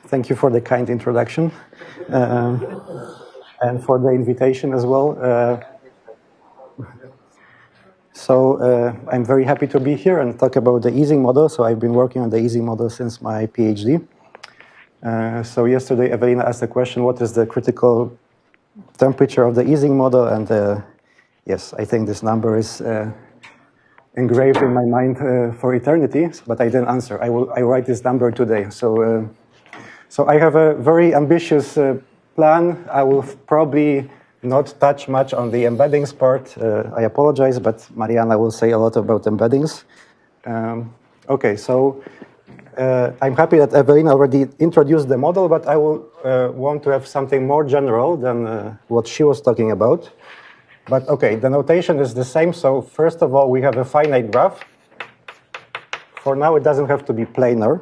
Thank you for the kind introduction and for the invitation as well. I'm very happy to be here and talk about the Ising model. So I've been working on the Ising model since my PhD. So yesterday, Evelina asked the question, what is the critical temperature of the Ising model? And yes, I think this number is engraved in my mind for eternity, but I didn't answer. I write this number today. So I have a very ambitious plan. I will probably not touch much on the embeddings part. I apologize, but Mariana will say a lot about embeddings. Okay, so I'm happy that Evelyn already introduced the model, but I will want to have something more general than what she was talking about. But okay, the notation is the same. So first of all, we have a finite graph. For now, it doesn't have to be planar.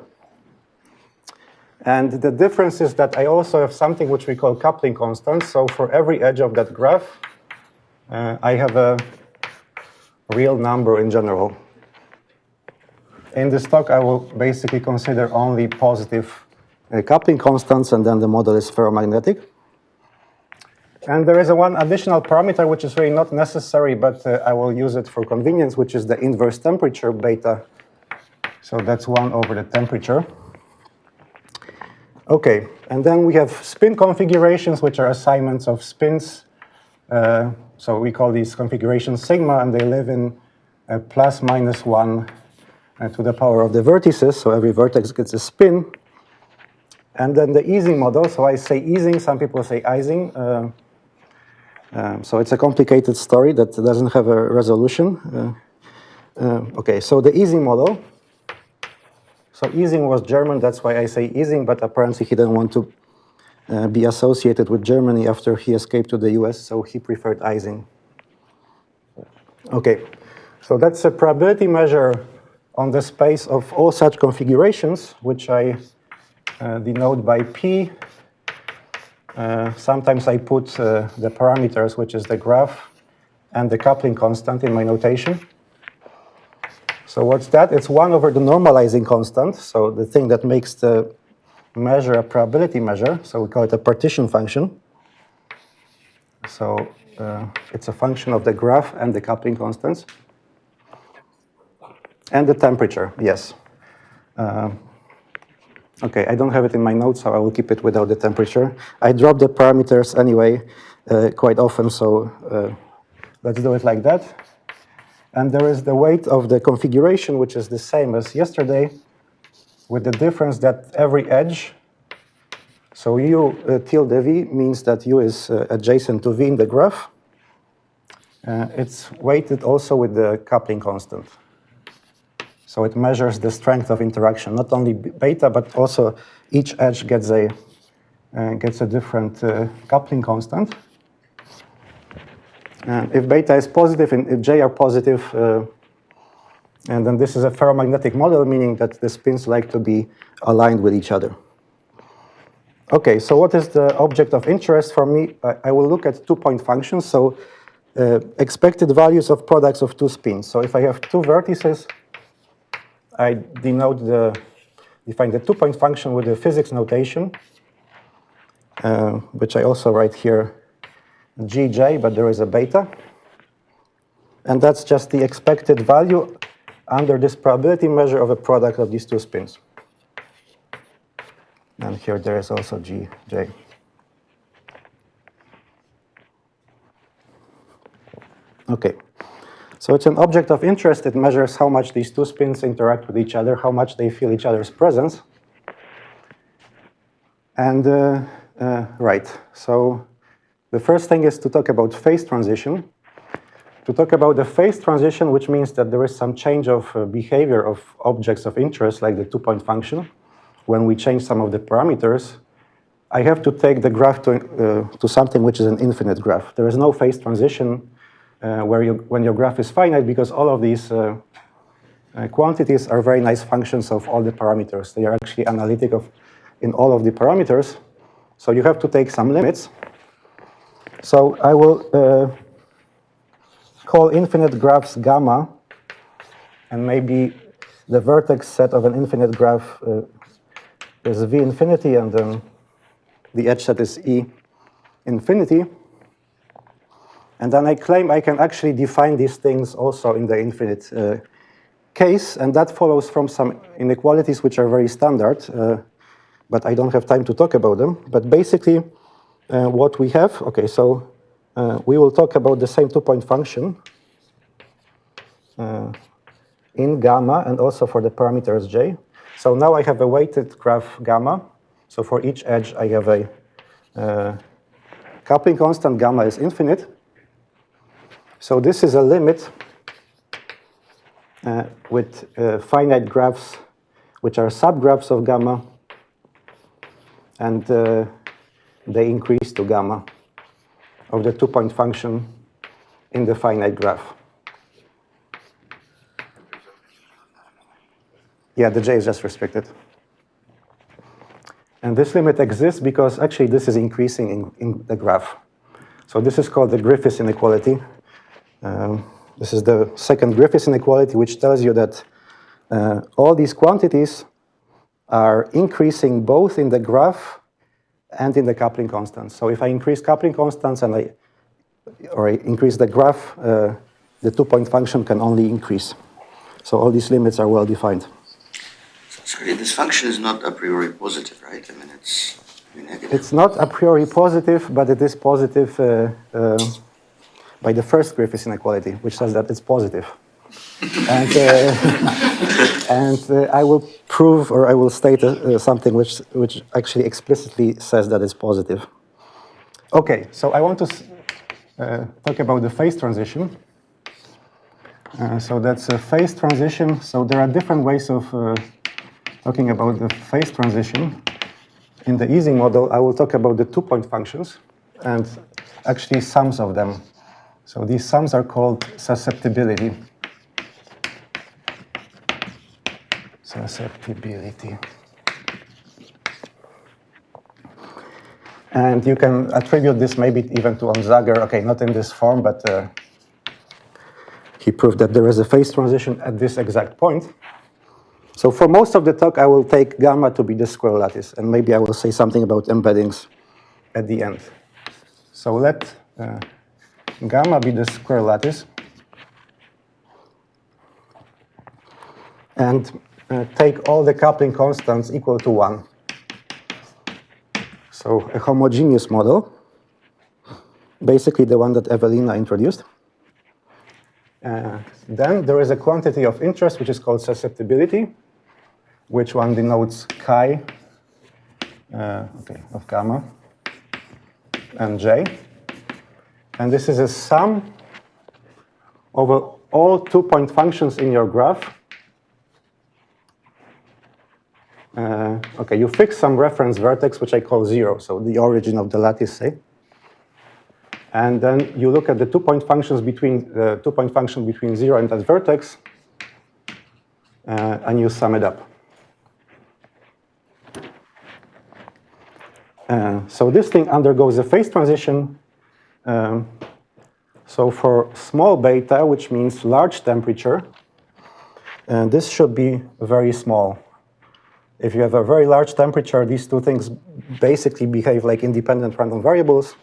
And the difference is that I also have something which we call coupling constant. So for every edge of that graph, I have a real number in general. In this talk, I will basically consider only positive coupling constants, and then the model is ferromagnetic. And there is one additional parameter which is really not necessary, but I will use it for convenience, which is the inverse temperature, beta. So that's 1 over the temperature. Okay, and then we have spin configurations, which are assignments of spins. So we call these configurations sigma, and they live in plus minus 1 to the power of the vertices. So every vertex gets a spin. And then the Ising model, so I say Ising, some people say Ising. So it's a complicated story that doesn't have a resolution. Okay, so the Ising model. So Ising was German, that's why I say Ising, but apparently he didn't want to be associated with Germany after he escaped to the US, so he preferred Ising. Okay, so that's a probability measure on the space of all such configurations, which I denote by P. Sometimes I put the parameters, which is the graph, and the coupling constant in my notation. So what's that? It's 1 over the normalizing constant, so the thing that makes the measure a probability measure. So we call it a partition function. So it's a function of the graph and the coupling constants. And the temperature, yes. Okay, I don't have it in my notes, so I will keep it without the temperature. I drop the parameters anyway quite often, so let's do it like that. And there is the weight of the configuration, which is the same as yesterday, with the difference that every edge, so U tilde V means that U is adjacent to V in the graph. It's weighted also with the coupling constant. So it measures the strength of interaction, not only beta, but also each edge gets a different coupling constant. And if beta is positive and if J are positive, and then this is a ferromagnetic model, meaning that the spins like to be aligned with each other. Okay, so what is the object of interest for me? I will look at 2-point functions, so expected values of products of two spins. So if I have two vertices, I define the 2-point function with the physics notation, which I also write here Gj, but there is a beta. And that's just the expected value under this probability measure of a product of these two spins. And here there is also Gj. Okay. So it's an object of interest. It measures how much these two spins interact with each other, how much they feel each other's presence. And right, so the first thing is to talk about phase transition. To talk about the phase transition, which means that there is some change of behavior of objects of interest, like the 2-point function, when we change some of the parameters, I have to take the graph to something which is an infinite graph. There is no phase transition when your graph is finite, because all of these quantities are very nice functions of all the parameters. They are actually analytic in all of the parameters. So you have to take some limits. So I will call infinite graphs gamma, and maybe the vertex set of an infinite graph is V infinity, and then the edge set is E infinity. And then I claim I can actually define these things also in the infinite case, and that follows from some inequalities which are very standard, but I don't have time to talk about them. But basically, what we have, okay, so we will talk about the same two-point function in gamma and also for the parameters j. So now I have a weighted graph gamma. So for each edge, I have a coupling constant. Gamma is infinite. So this is a limit with finite graphs, which are subgraphs of gamma, and they increase to gamma of the two-point function in the finite graph. Yeah, the j is just restricted. And this limit exists because actually this is increasing in the graph. So this is called the Griffiths inequality. This is the second Griffiths inequality, which tells you that all these quantities are increasing both in the graph and in the coupling constants. So if I increase coupling constants and I increase the graph, the two-point function can only increase. So all these limits are well defined. Sorry, this function is not a priori positive, right? I mean, it's negative. It's not a priori positive, but it is positive by the first Griffiths inequality, which says that it's positive. And I will prove, or I will state something which actually explicitly says that it's positive. Okay, so I want to talk about the phase transition. So that's a phase transition. So there are different ways of talking about the phase transition. In the Ising model, I will talk about the two-point functions and actually sums of them. So these sums are called susceptibility. Susceptibility. And you can attribute this maybe even to Onsager. Okay, not in this form, but he proved that there is a phase transition at this exact point. So for most of the talk, I will take gamma to be the square lattice, and maybe I will say something about embeddings at the end. So let gamma be the square lattice, and take all the coupling constants equal to 1. So a homogeneous model, basically the one that Evelina introduced. Then there is a quantity of interest, which is called susceptibility, which one denotes chi of gamma and j. And this is a sum over all two-point functions in your graph. Okay, you fix some reference vertex, which I call 0, so the origin of the lattice, say. And then you look at the two-point functions between the two-point function between 0 and that vertex, and you sum it up. So this thing undergoes a phase transition. So for small beta, which means large temperature, this should be very small. If you have a very large temperature, these two things basically behave like independent random variables.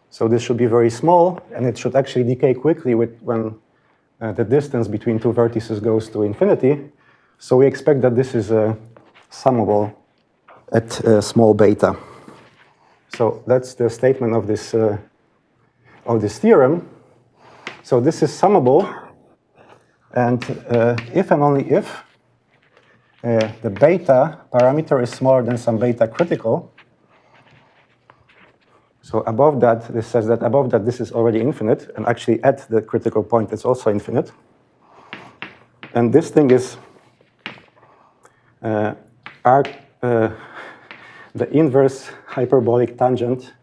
So this should be very small, and it should actually decay quickly when the distance between two vertices goes to infinity. So we expect that this is summable at small beta. So that's the statement of this theorem. So this is summable, and if and only if the beta parameter is smaller than some beta critical. So above that, this says that above that this is already infinite, and actually at the critical point it's also infinite. And this thing is the inverse hyperbolic tangent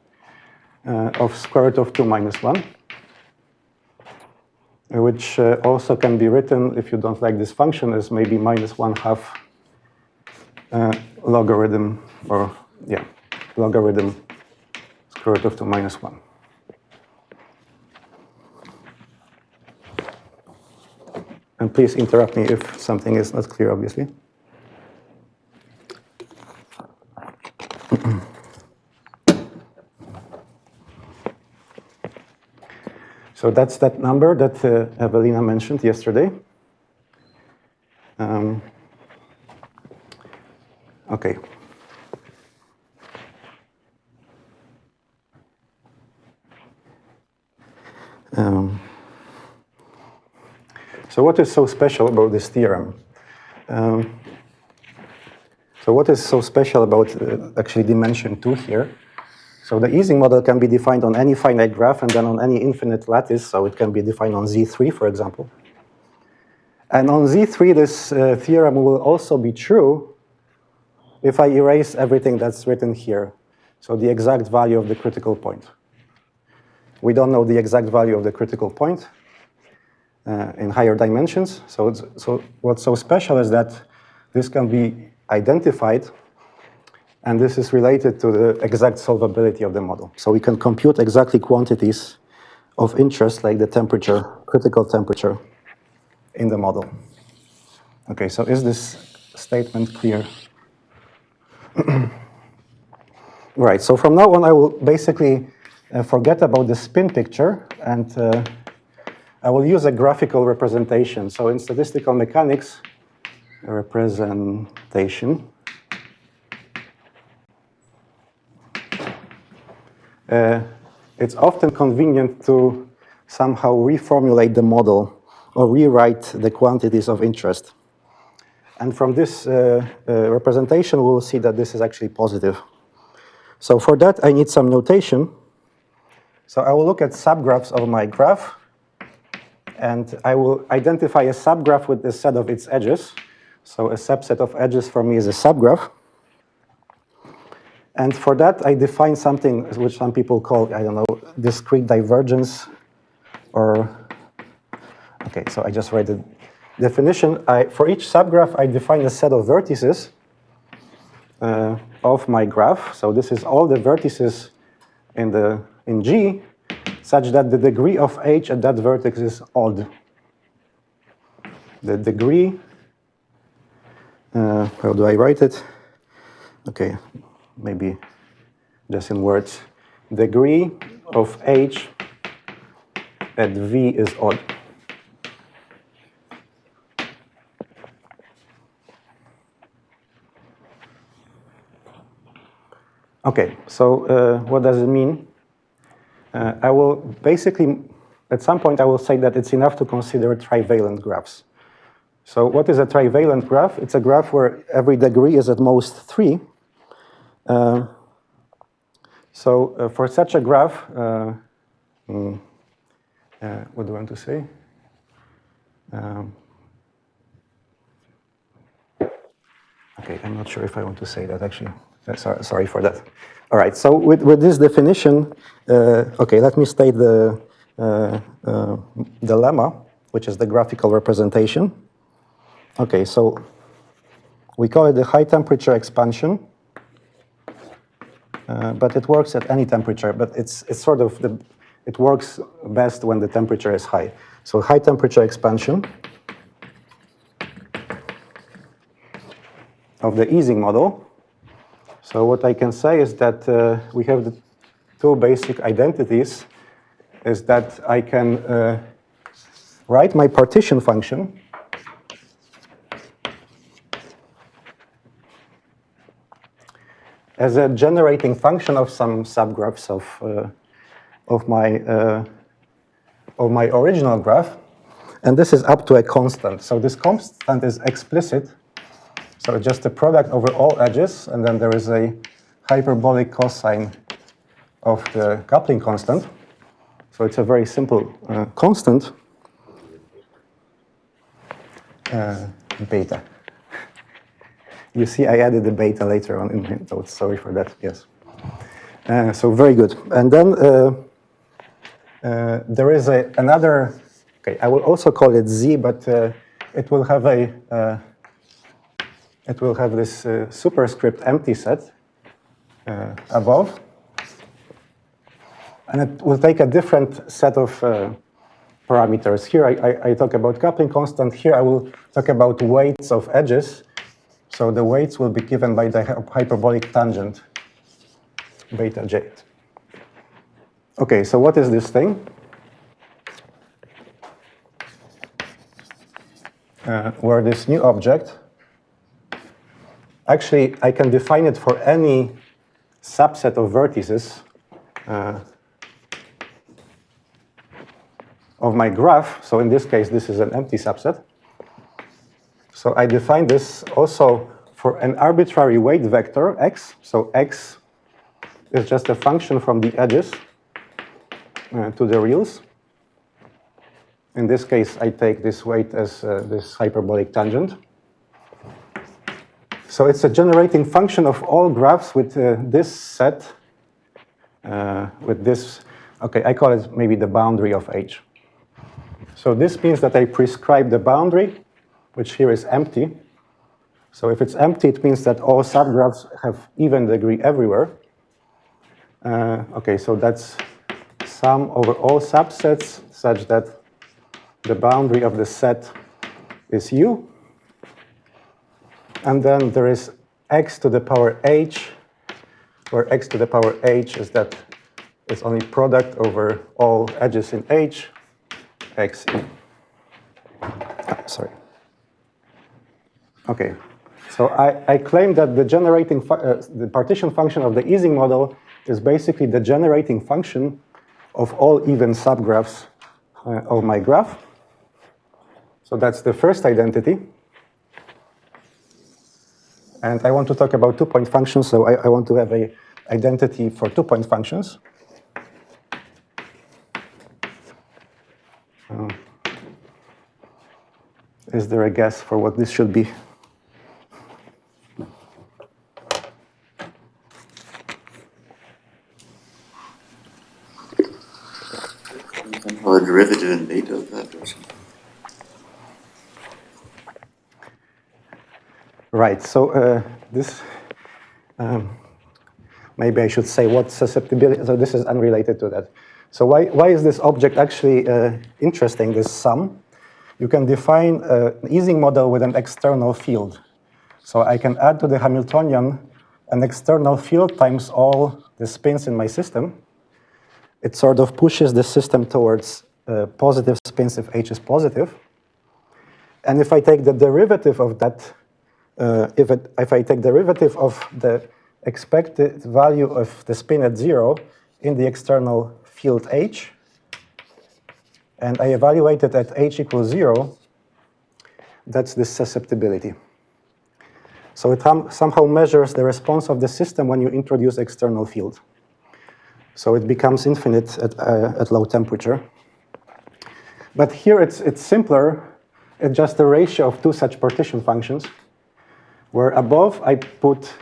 of square root of 2 minus 1, which also can be written, if you don't like this function, as maybe minus 1/2 logarithm, or yeah, logarithm square root of 2 minus 1. And please interrupt me if something is not clear, obviously. So that's that number that Evelina mentioned yesterday. Okay. So what is so special about this theorem? So what is so special about actually dimension 2 here? So the Ising model can be defined on any finite graph and then on any infinite lattice. So it can be defined on Z3, for example. And on Z3, this theorem will also be true if I erase everything that's written here. So the exact value of the critical point. We don't know the exact value of the critical point in higher dimensions. So what's so special is that this can be identified, and this is related to the exact solvability of the model. So we can compute exactly quantities of interest, like the temperature, critical temperature, in the model. Okay, so is this statement clear? Right, so from now on I will basically forget about the spin picture, and I will use a graphical representation. So in statistical mechanics, a representation it's often convenient to somehow reformulate the model or rewrite the quantities of interest. And from this representation, we will see that this is actually positive. So for that, I need some notation. So I will look at subgraphs of my graph, and I will identify a subgraph with a set of its edges. So a subset of edges for me is a subgraph. And for that, I define something which some people call, I don't know, discrete divergence, or, okay, so I just write the definition. For each subgraph, I define a set of vertices of my graph. So this is all the vertices in G, such that the degree of H at that vertex is odd. The degree, how do I write it? Okay, maybe just in words. Degree of H at V is odd. Okay, so what does it mean? I will basically, at some point, I will say that it's enough to consider trivalent graphs. So what is a trivalent graph? It's a graph where every degree is at most 3. For such a graph, what do I want to say? Okay, I'm not sure if I want to say that actually. Sorry for that. All right, so with this definition, okay, let me state the lemma, which is the graphical representation. Okay, so we call it the high temperature expansion, but it works at any temperature, but it's sort of, it works best when the temperature is high. So high temperature expansion of the Ising model. So what I can say is that we have the two basic identities, is that I can write my partition function as a generating function of some subgraphs of my original graph, and this is up to a constant. So this constant is explicit. So it's just a product over all edges, and then there is a hyperbolic cosine of the coupling constant. So it's a very simple constant, beta. You see, I added the beta later on in my notes. Sorry for that, yes. So very good. And then there is another, okay, I will also call it Z, but it will have this superscript empty set above, and it will take a different set of parameters. Here I talk about coupling constant. Here I will talk about weights of edges. So the weights will be given by the hyperbolic tangent beta j. Okay, so what is this thing? Where this new object, actually, I can define it for any subset of vertices of my graph. So in this case, this is an empty subset. So I define this also for an arbitrary weight vector, x. So x is just a function from the edges to the reals. In this case, I take this weight as this hyperbolic tangent. So it's a generating function of all graphs with this set, with this, okay, I call it maybe the boundary of H. So this means that I prescribe the boundary, which here is empty. So if it's empty, it means that all subgraphs have even degree everywhere. Okay, so that's sum over all subsets such that the boundary of the set is U. And then there is x to the power h, where x to the power h is that it's only product over all edges in H, xe. Sorry. Okay, so I claim that the generating the partition function of the Ising model is basically the generating function of all even subgraphs of my graph. So that's the first identity. And I want to talk about two-point functions, so I want to have an identity for two-point functions. Is there a guess for what this should be? Or a derivative in beta of that or something. Right, so this, maybe I should say what susceptibility, so this is unrelated to that. So why is this object actually interesting, this sum? You can define an Ising model with an external field. So I can add to the Hamiltonian an external field times all the spins in my system. It sort of pushes the system towards positive spins if H is positive. And if I take the derivative of that, if I take derivative of the expected value of the spin at 0 in the external field H, and I evaluate it at H equals 0, that's the susceptibility. So it somehow measures the response of the system when you introduce external field. So it becomes infinite at low temperature. But here it's simpler. It's just a ratio of two such partition functions, where above I put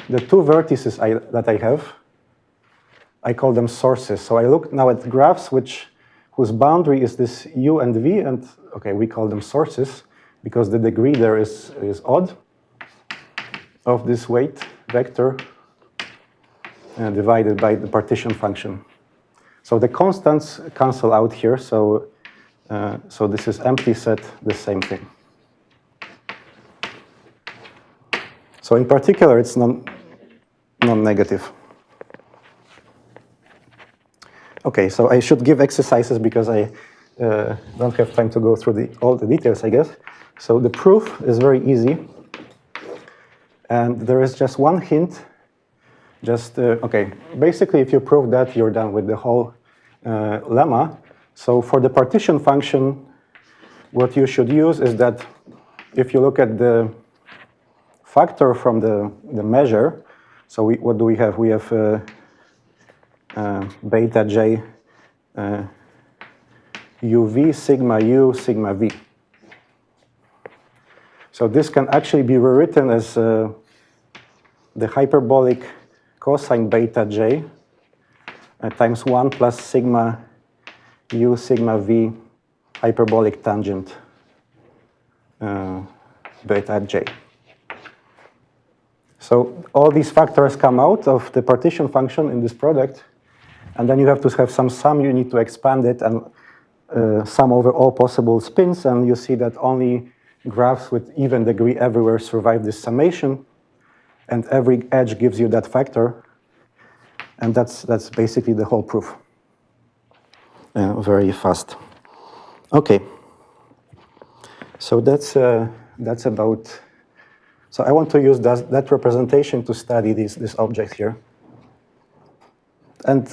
the two vertices that I have. I call them sources. So I look now at graphs whose boundary is this U and V, and okay, we call them sources because the degree there is odd of this weight vector divided by the partition function. So the constants cancel out here, so this is empty set, the same thing. So in particular, it's non-negative. Okay, so I should give exercises because I don't have time to go through all the details, I guess. So the proof is very easy. And there is just one hint. Okay, basically, if you prove that, you're done with the whole lemma. So for the partition function, what you should use is that if you look at the factor from the measure, so what do we have? We have beta j uv sigma u sigma v. So this can actually be rewritten as the hyperbolic cosine beta j times 1 plus sigma u sigma v hyperbolic tangent beta j. So all these factors come out of the partition function in this product, and then you have to have some sum. You need to expand it and sum over all possible spins, and you see that only graphs with even degree everywhere survive this summation, and every edge gives you that factor. And that's basically the whole proof. Very fast. Okay. So that's about. So I want to use that representation to study this object here. And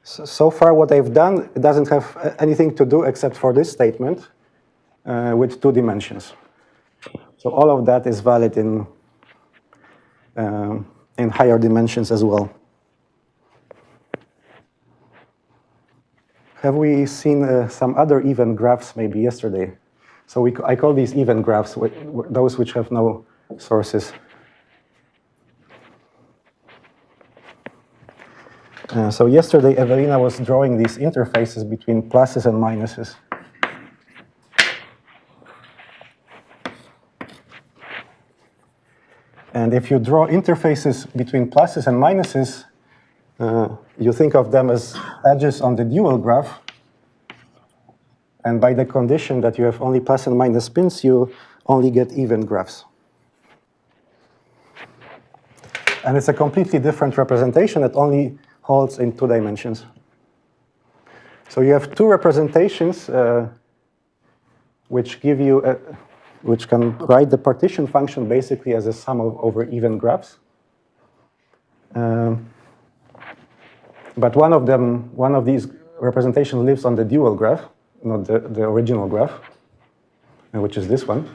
so far, what I've done, it doesn't have anything to do except for this statement with 2 dimensions. So all of that is valid in higher dimensions as well. Have we seen some other event graphs maybe yesterday? So I call these event graphs, those which have no sources. So yesterday, Evelina was drawing these interfaces between pluses and minuses. And if you draw interfaces between pluses and minuses, you think of them as edges on the dual graph. And by the condition that you have only plus and minus spins, you only get even graphs. And it's a completely different representation that only holds in 2 dimensions. So you have 2 representations which give you, which can write the partition function basically as a sum over even graphs. But one of these representations lives on the dual graph, not the original graph, which is this one.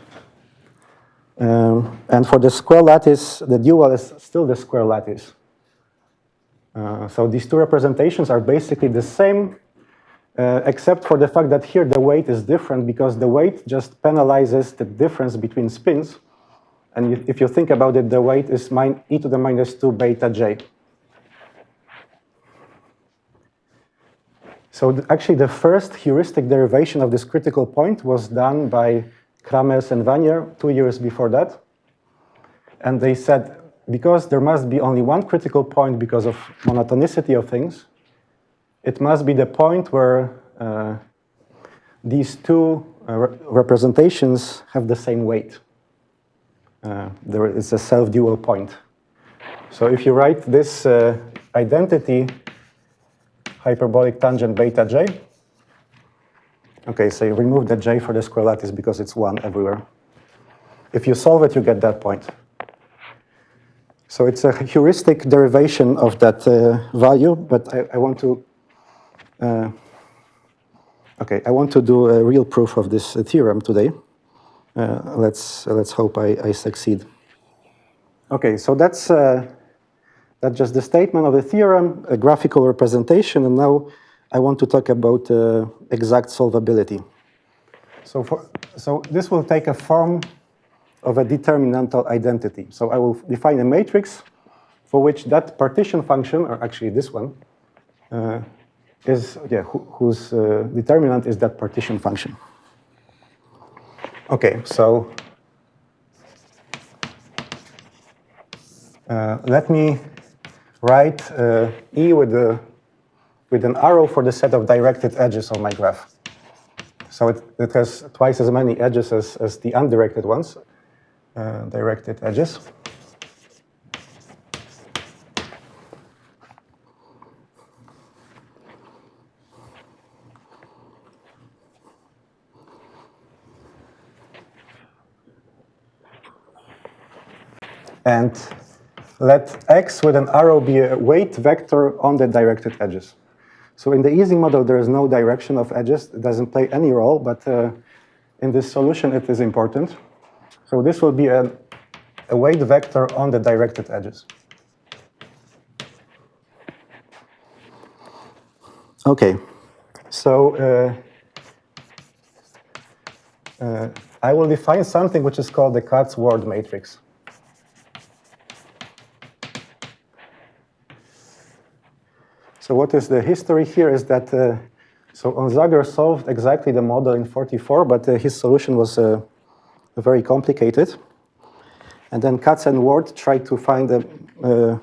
And for the square lattice, the dual is still the square lattice. So these 2 representations are basically the same, except for the fact that here the weight is different because the weight just penalizes the difference between spins. And if you think about it, the weight is e to the minus 2 beta j. So actually, the first heuristic derivation of this critical point was done by Kramers and Vanier 2 years before that. And they said, because there must be only one critical point because of monotonicity of things, it must be the point where these 2 representations have the same weight. There is a self-dual point. So if you write this identity, hyperbolic tangent beta j. Okay, so you remove the j for the square lattice because it's 1 everywhere. If you solve it, you get that point. So it's a heuristic derivation of that value, but I want to I want to do a real proof of this theorem today. Let's hope I succeed. Okay, so that's just the statement of the theorem, a graphical representation, and now I want to talk about exact solvability. So this will take a form of a determinantal identity. So I will define a matrix for which that partition function, or actually this one, whose determinant is that partition function. Okay, so let me write E with an arrow for the set of directed edges on my graph. So it has twice as many edges as the undirected ones, directed edges. And let x with an arrow be a weight vector on the directed edges. So in the Ising model, there is no direction of edges. It doesn't play any role, but in this solution, it is important. So this will be a weight vector on the directed edges. Okay, so I will define something which is called the Katz word matrix. So what is the history here is that, so Onzager solved exactly the model in 44, but his solution was very complicated. And then Katz and Ward tried to find a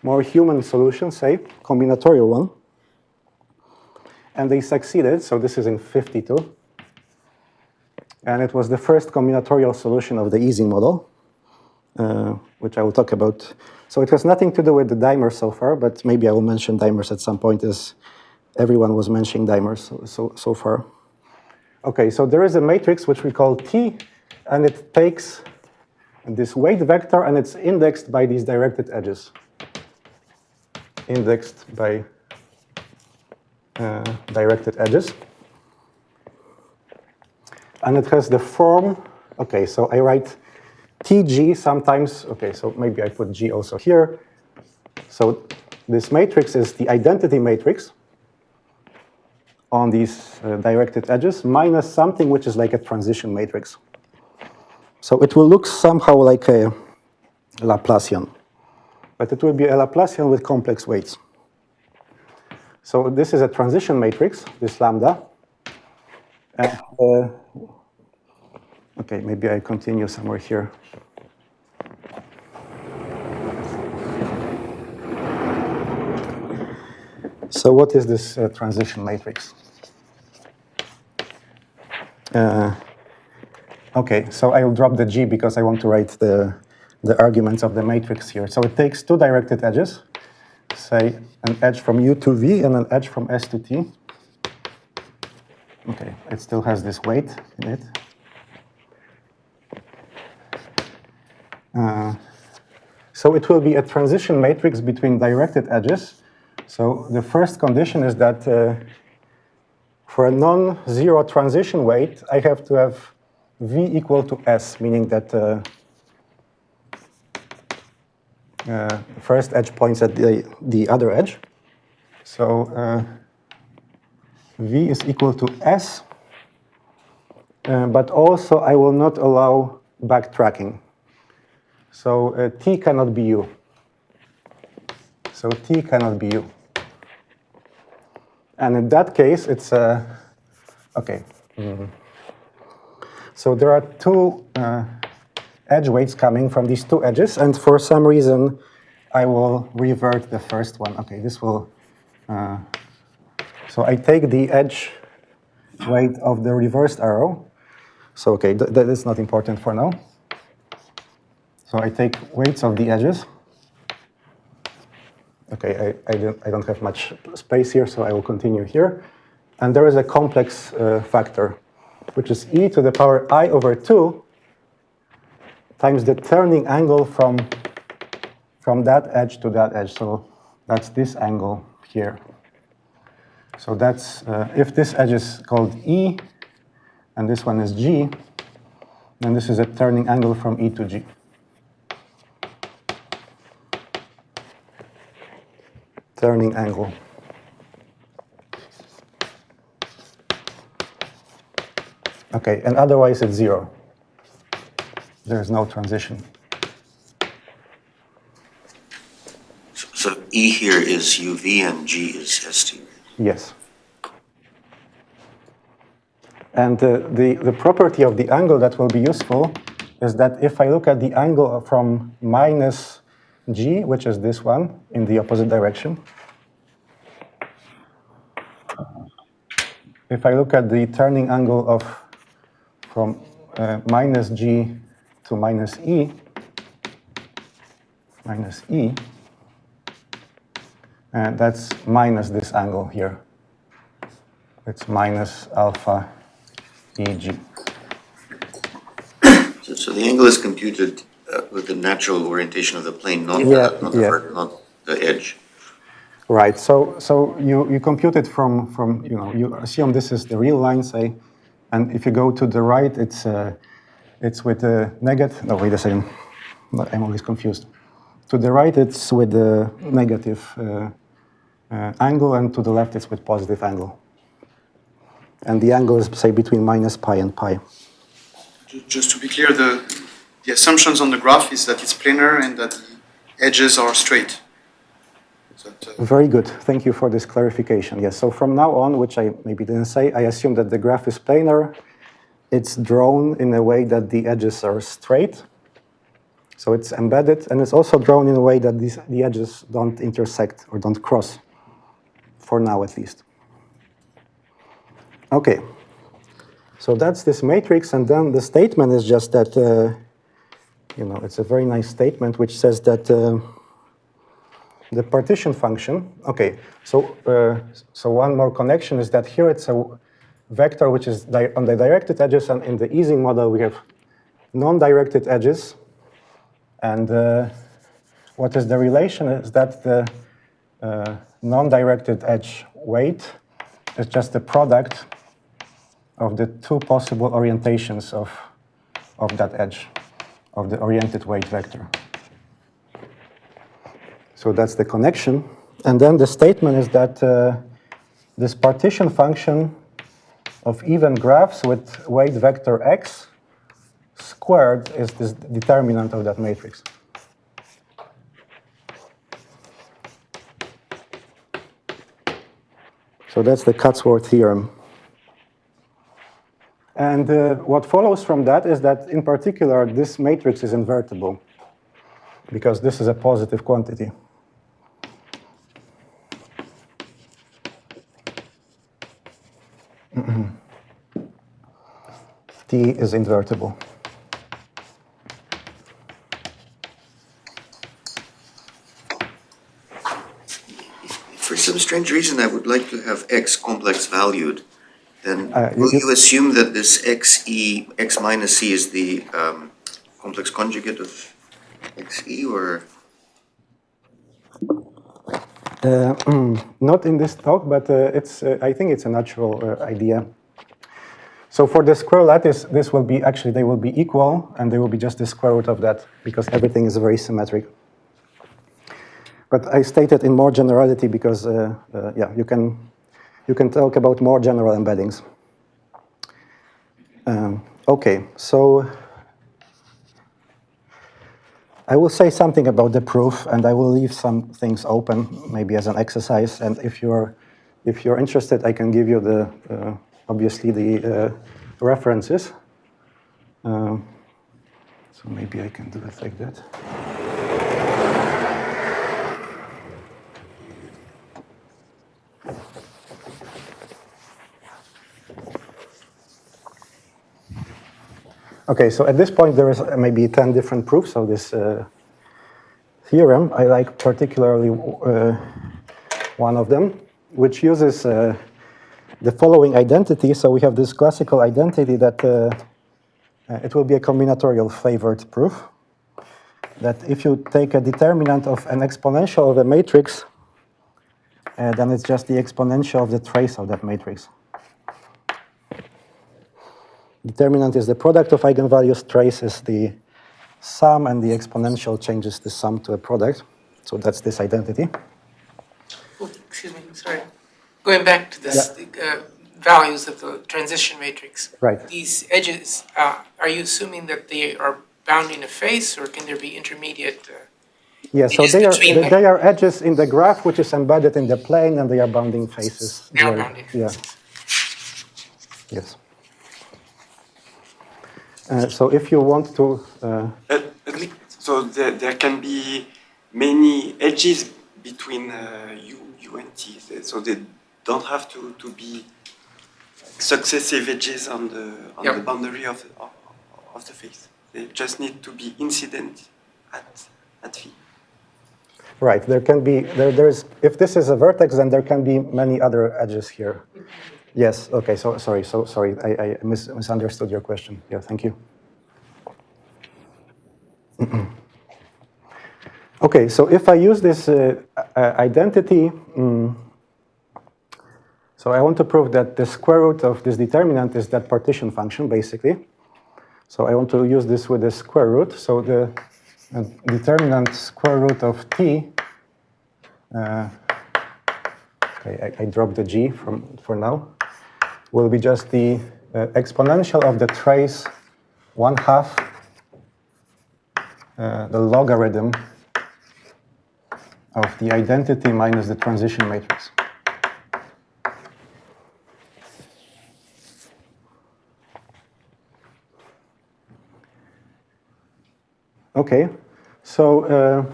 more human solution, say, combinatorial one. And they succeeded, so this is in 52. And it was the first combinatorial solution of the Ising model. which I will talk about. So it has nothing to do with the dimers so far, but maybe I will mention dimers at some point, as everyone was mentioning dimers so far. Okay, so there is a matrix which we call T, and it takes this weight vector, and it's indexed by these directed edges. Indexed by directed edges. And it has the form, okay, so I write TG sometimes, okay, so maybe I put G also here. So this matrix is the identity matrix on these directed edges minus something which is like a transition matrix. So it will look somehow like a Laplacian, but it will be a Laplacian with complex weights. So this is a transition matrix, this lambda. And, okay, maybe I continue somewhere here. So what is this transition matrix? Okay, so I will drop the G because I want to write the arguments of the matrix here. So it takes two directed edges, say an edge from U to V and an edge from S to T. Okay, it still has this weight in it. So it will be a transition matrix between directed edges. So the first condition is that for a non-zero transition weight, I have to have V equal to S, meaning that first edge points at the other edge. So V is equal to S, but also I will not allow backtracking. So T cannot be U. So T cannot be U. And in that case, it's okay. So there are two edge weights coming from these two edges, and for some reason, I will revert the first one. Okay, this will. So I take the edge weight of the reversed arrow. So okay, that is not important for now. So I take weights of the edges. Okay, I don't have much space here, so I will continue here. And there is a complex factor, which is e to the power I over 2 times the turning angle from that edge to that edge. So that's this angle here. So that's, if this edge is called E, and this one is G, then this is a turning angle from E to G. Turning angle. Okay, and otherwise it's 0. There's no transition. So E here is UV and G is ST. Yes. And the property of the angle that will be useful is that if I look at the angle from minus G, which is this one, in the opposite direction, if I look at the turning angle of from minus G to minus E, and that's minus this angle here. It's minus alpha EG. So the angle is computed with the natural orientation of the plane, not the edge. Right. So you compute it from you assume this is the real line, say, and if you go to the right, it's with a negative. No, wait a second. I'm always confused. To the right, it's with the negative angle, and to the left, it's with positive angle. And the angle is, say, between minus pi and pi. Just to be clear, the assumptions on the graph is that it's planar and that the edges are straight. Very good. Thank you for this clarification. Yes, so from now on, which I maybe didn't say, I assume that the graph is planar. It's drawn in a way that the edges are straight. So it's embedded, and it's also drawn in a way that the edges don't intersect or don't cross, for now at least. Okay. So that's this matrix, and then the statement is just that it's a very nice statement which says that the partition function, okay, so one more connection is that here it's a vector which is on the directed edges, and in the Ising model we have non-directed edges. And what is the relation is that the non-directed edge weight is just the product of the two possible orientations of that edge, of the oriented weight vector. So that's the connection. And then the statement is that this partition function of even graphs with weight vector x squared is this determinant of that matrix. So that's the Cutsworth theorem. And what follows from that is that, in particular, this matrix is invertible, because this is a positive quantity. T is invertible. For some strange reason, I would like to have x complex valued. Then will you assume that this x minus c is the complex conjugate of xe, or? Not in this talk, but I think it's a natural idea. So for the square lattice, this will be, actually, they will be equal, and they will be just the square root of that, because everything is very symmetric. But I stated in more generality because, yeah, you can talk about more general embeddings. Okay, so I will say something about the proof, and I will leave some things open, maybe as an exercise. And if you're interested, I can give you the obviously the references. So maybe I can do it like that. Okay, so at this point there is maybe 10 different proofs of this theorem. I like particularly one of them, which uses the following identity. So we have this classical identity that it will be a combinatorial favored proof, that if you take a determinant of an exponential of a matrix, then it's just the exponential of the trace of that matrix. Determinant is the product of eigenvalues, trace is the sum, and the exponential changes the sum to a product. So that's this identity. Oh, excuse me, sorry. Going back to this values of the transition matrix. Right. These edges, are you assuming that they are bounding a face, or can there be intermediate? Yeah, so they are edges in the graph, which is embedded in the plane, and they are bounding faces. They are bounding faces. Yeah. Yes. So if you want to... so there can be many edges between U and T, so they don't have to be successive edges on the boundary of the face. They just need to be incident at V. Right, there can be, if this is a vertex, then there can be many other edges here. Yes, okay, so sorry, I misunderstood your question. Yeah, thank you. Okay, so if I use this identity, so I want to prove that the square root of this determinant is that partition function, basically. So I want to use this with the square root. So the determinant square root of t, okay, I dropped the g for now, will be just the exponential of the trace 1/2 the logarithm of the identity minus the transition matrix. Okay, so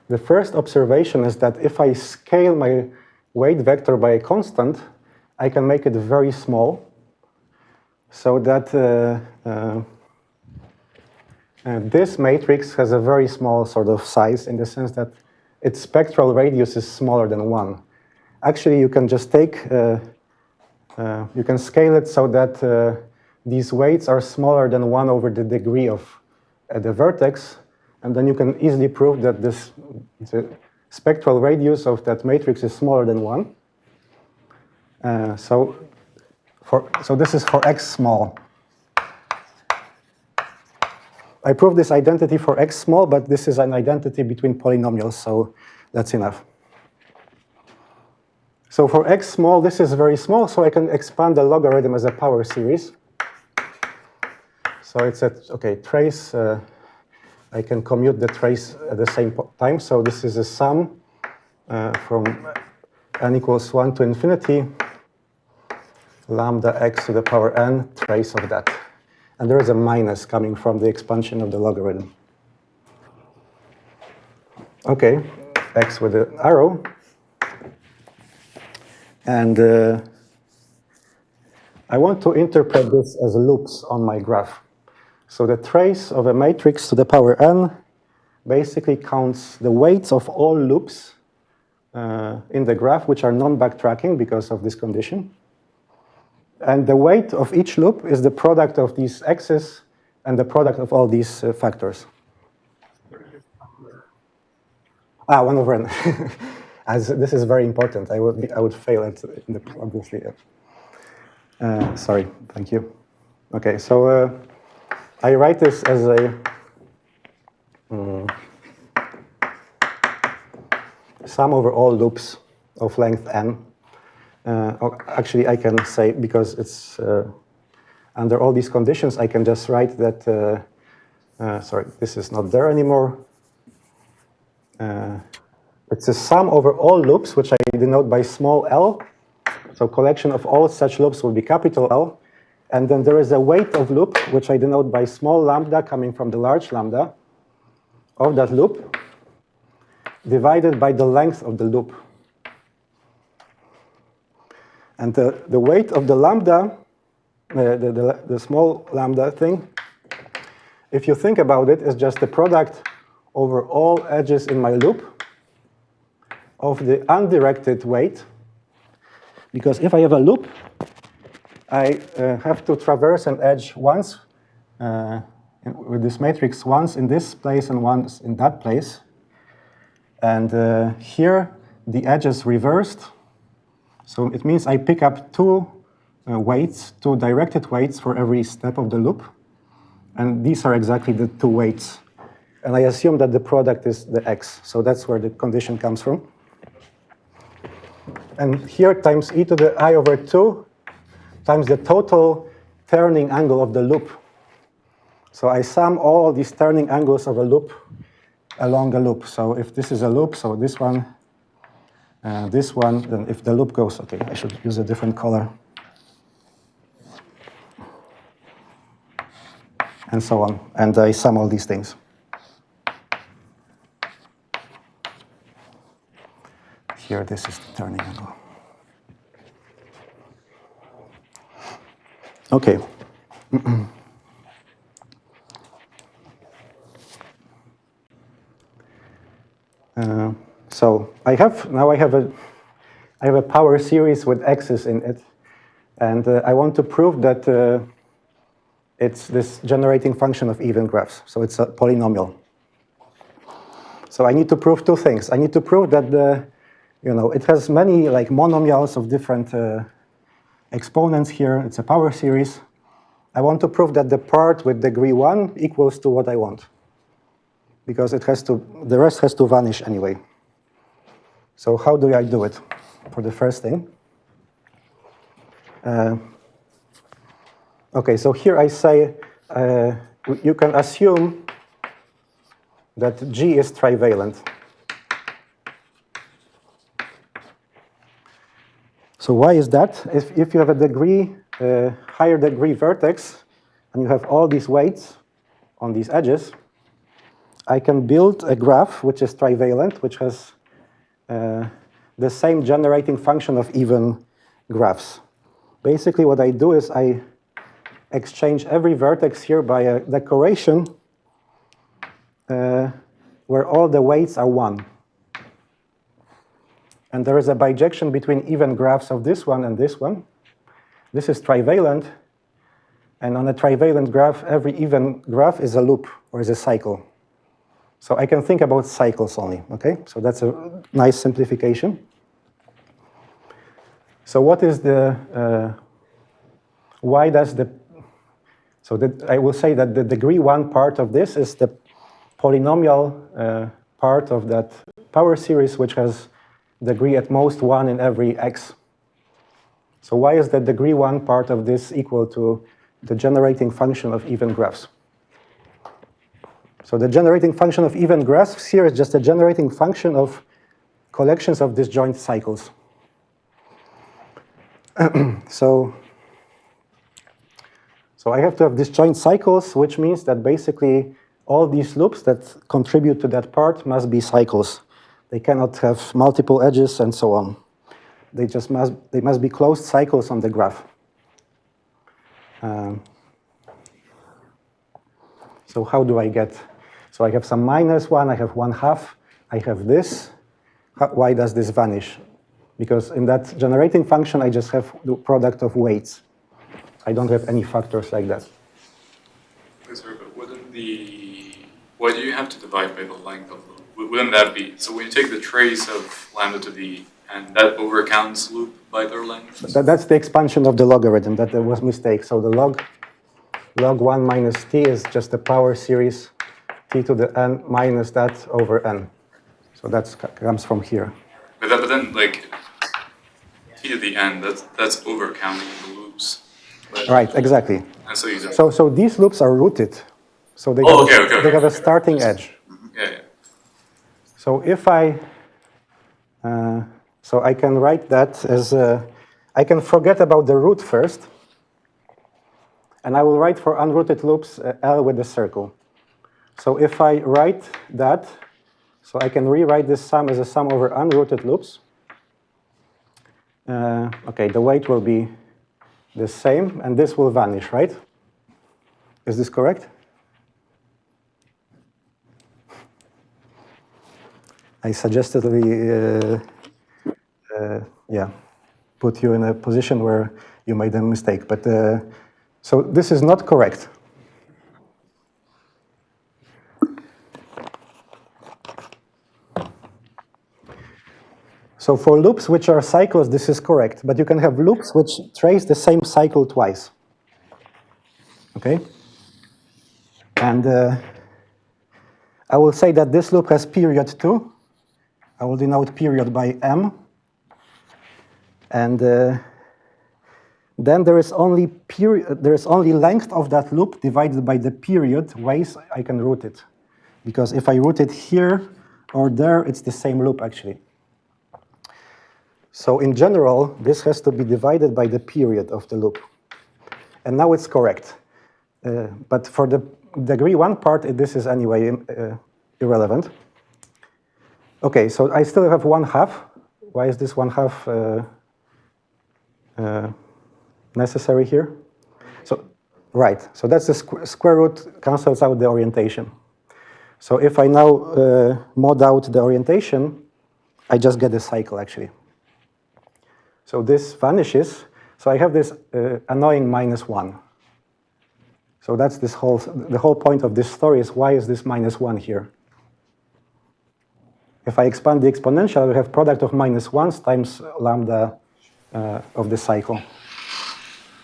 the first observation is that if I scale my weight vector by a constant, I can make it very small, so that this matrix has a very small sort of size in the sense that its spectral radius is smaller than 1. Actually, you can just take, you can scale it so that these weights are smaller than 1 over the degree of the vertex, and then you can easily prove that the spectral radius of that matrix is smaller than 1. So this is for x small. I proved this identity for x small, but this is an identity between polynomials, so that's enough. So for x small, this is very small, so I can expand the logarithm as a power series. So it's at, okay, trace, I can commute the trace at the same time, so this is a sum from n equals 1 to infinity, lambda x to the power n, trace of that. And there is a minus coming from the expansion of the logarithm. Okay, x with the arrow. And I want to interpret this as loops on my graph. So the trace of a matrix to the power n basically counts the weights of all loops in the graph, which are non-backtracking because of this condition. And the weight of each loop is the product of these x's and the product of all these factors. 1 over n. As this is very important. I would fail it in the, obviously. Sorry, thank you. Okay, so I write this as a sum over all loops of length n. Actually, I can say, because it's under all these conditions, I can just write that, sorry, this is not there anymore. It's a sum over all loops, which I denote by small l. So collection of all such loops will be capital L. And then there is a weight of loop, which I denote by small lambda coming from the large lambda of that loop, divided by the length of the loop. And the weight of the lambda, the small lambda thing, if you think about it, is just the product over all edges in my loop of the undirected weight. Because if I have a loop, I have to traverse an edge once with this matrix, once in this place and once in that place. And here, the edge is reversed. So it means I pick up two weights, two directed weights for every step of the loop. And these are exactly the two weights. And I assume that the product is the x. So that's where the condition comes from. And here times e to the I over 2 times the total turning angle of the loop. So I sum all these turning angles of a loop along a loop. So if this is a loop, so this one, then if the loop goes, okay, I should use a different color. And so on. And I sum all these things. Here, this is the turning angle. Okay. So I have a power series with x's in it, and I want to prove that it's this generating function of even graphs. So it's a polynomial. So I need to prove two things. I need to prove that it has many like monomials of different exponents here. It's a power series. I want to prove that the part with degree 1 equals to what I want, because it has to, the rest has to vanish anyway. So how do I do it? For the first thing. Okay, so here I say you can assume that G is trivalent. So why is that? If you have a degree, higher degree vertex, and you have all these weights on these edges, I can build a graph which is trivalent, which has the same generating function of even graphs. Basically, what I do is I exchange every vertex here by a decoration where all the weights are 1. And there is a bijection between even graphs of this one and this one. This is trivalent. And on a trivalent graph, every even graph is a loop or is a cycle. So I can think about cycles only, okay? So that's a nice simplification. So what is the, why does the, so that I will say that the degree 1 part of this is the polynomial part of that power series, which has degree at most 1 in every x. So why is the degree 1 part of this equal to the generating function of even graphs? So the generating function of even graphs here is just a generating function of collections of disjoint cycles. So I have to have disjoint cycles, which means that basically all these loops that contribute to that part must be cycles. They cannot have multiple edges and so on. They must be closed cycles on the graph. So how do I get? So I have some -1, I have 1/2, I have this. Why does this vanish? Because in that generating function, I just have the product of weights. I don't have any factors like that. Sorry, but why do you have to divide by the length of loop? Wouldn't that be, so when you take the trace of lambda to the end, that overcounts loop by their length? That's the expansion of the logarithm, that there was a mistake. So the log 1 minus t is just the power series t to the n minus that over n. So that comes from here. But then, like, t to the n, that's overcounting the loops. But, Right, exactly. and so you So these loops are rooted. So they, they have a starting edge. Yeah. So if so I can write that as, I can forget about the root first. And I will write for unrooted loops L with a circle. So if I write that, so I can rewrite this sum as a sum over unrooted loops. Okay, the weight will be the same, and this will vanish, right? Is this correct? I suggested yeah, put you in a position where you made a mistake. But so this is not correct. So for loops which are cycles, this is correct. But you can have loops which trace the same cycle twice. Okay? And I will say that this loop has period 2. I will denote period by m. And then there is only length of that loop divided by the period ways I can root it. Because if I root it here or there, it's the same loop actually. So in general, this has to be divided by the period of the loop. And now it's correct. But for the degree 1 part, this is anyway irrelevant. Okay, so I still have 1/2. Why is this 1/2 necessary here? So, right, so that's the square root cancels out the orientation. So if I now mod out the orientation, I just get a cycle actually. So this vanishes. So I have this annoying -1. So that's the whole point of this story is why is this -1 here? If I expand the exponential, I will have product of -1s times lambda of the cycle.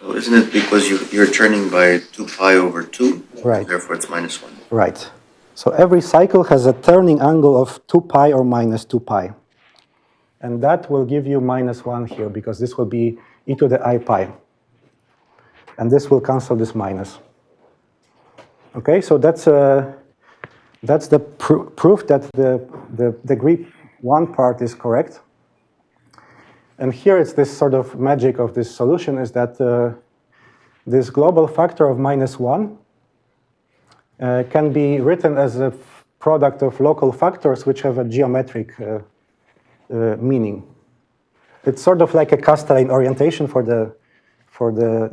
Well, isn't it because you're turning by 2 pi over 2? Right. Therefore, it's -1. Right. So every cycle has a turning angle of 2 pi or -2 pi. And that will give you -1 here, because this will be e to the I pi. And this will cancel this minus. Okay, so that's the proof that the degree 1 part is correct. And here it's this sort of magic of this solution is that this global factor of -1 can be written as a product of local factors which have a geometric meaning. It's sort of like a Kasteleyn orientation for the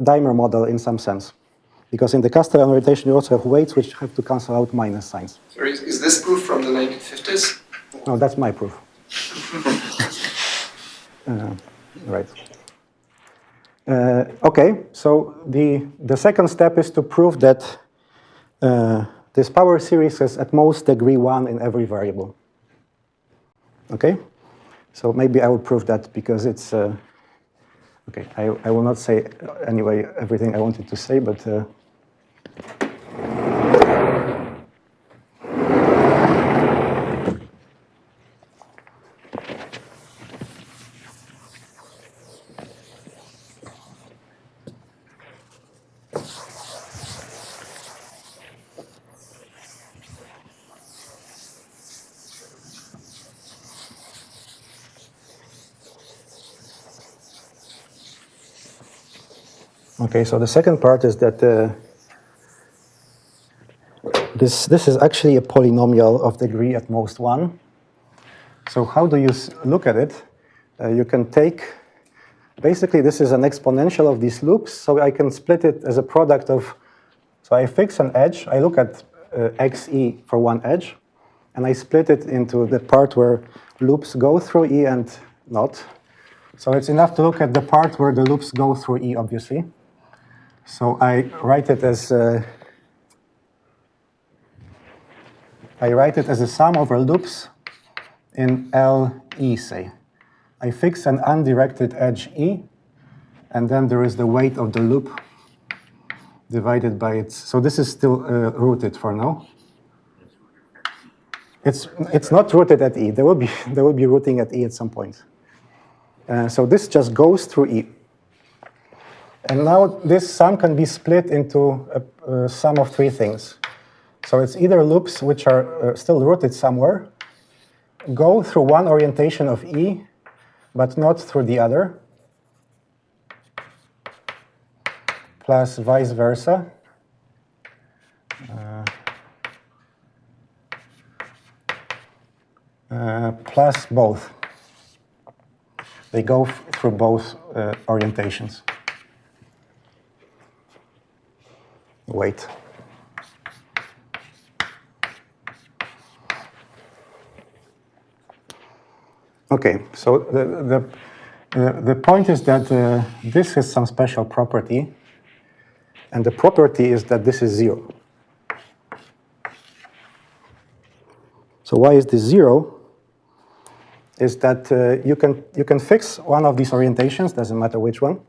Daimer model in some sense. Because in the Kasteleyn rotation, you also have weights which have to cancel out minus signs. Sorry, is this proof from the 1950s? No, that's my proof. Right. Okay, so the second step is to prove that this power series is at most degree 1 in every variable. Okay? So maybe I will prove that because it's... okay, I will not say anyway everything I wanted to say, but... Okay, so the second part is that this is actually a polynomial of degree at most 1. So how do you look at it? You can take, basically this is an exponential of these loops, so I can split it as a product of, so I fix an edge, I look at xe for one edge, and I split it into the part where loops go through E and not. So it's enough to look at the part where the loops go through E, obviously. So I write it as a sum over loops in LE, say. I fix an undirected edge E, and then there is the weight of the loop divided by its. So this is still rooted for now. It's not rooted at E. There will be rooting at E at some point. So this just goes through E. And now this sum can be split into a sum of 3 things. So it's either loops which are still rooted somewhere, go through one orientation of E, but not through the other, plus vice versa. Plus both. They go through both orientations. Wait. Okay, so the point is that this is some special property, and the property is that this is 0. So why is this 0? Is that you can fix one of these orientations, doesn't matter which one.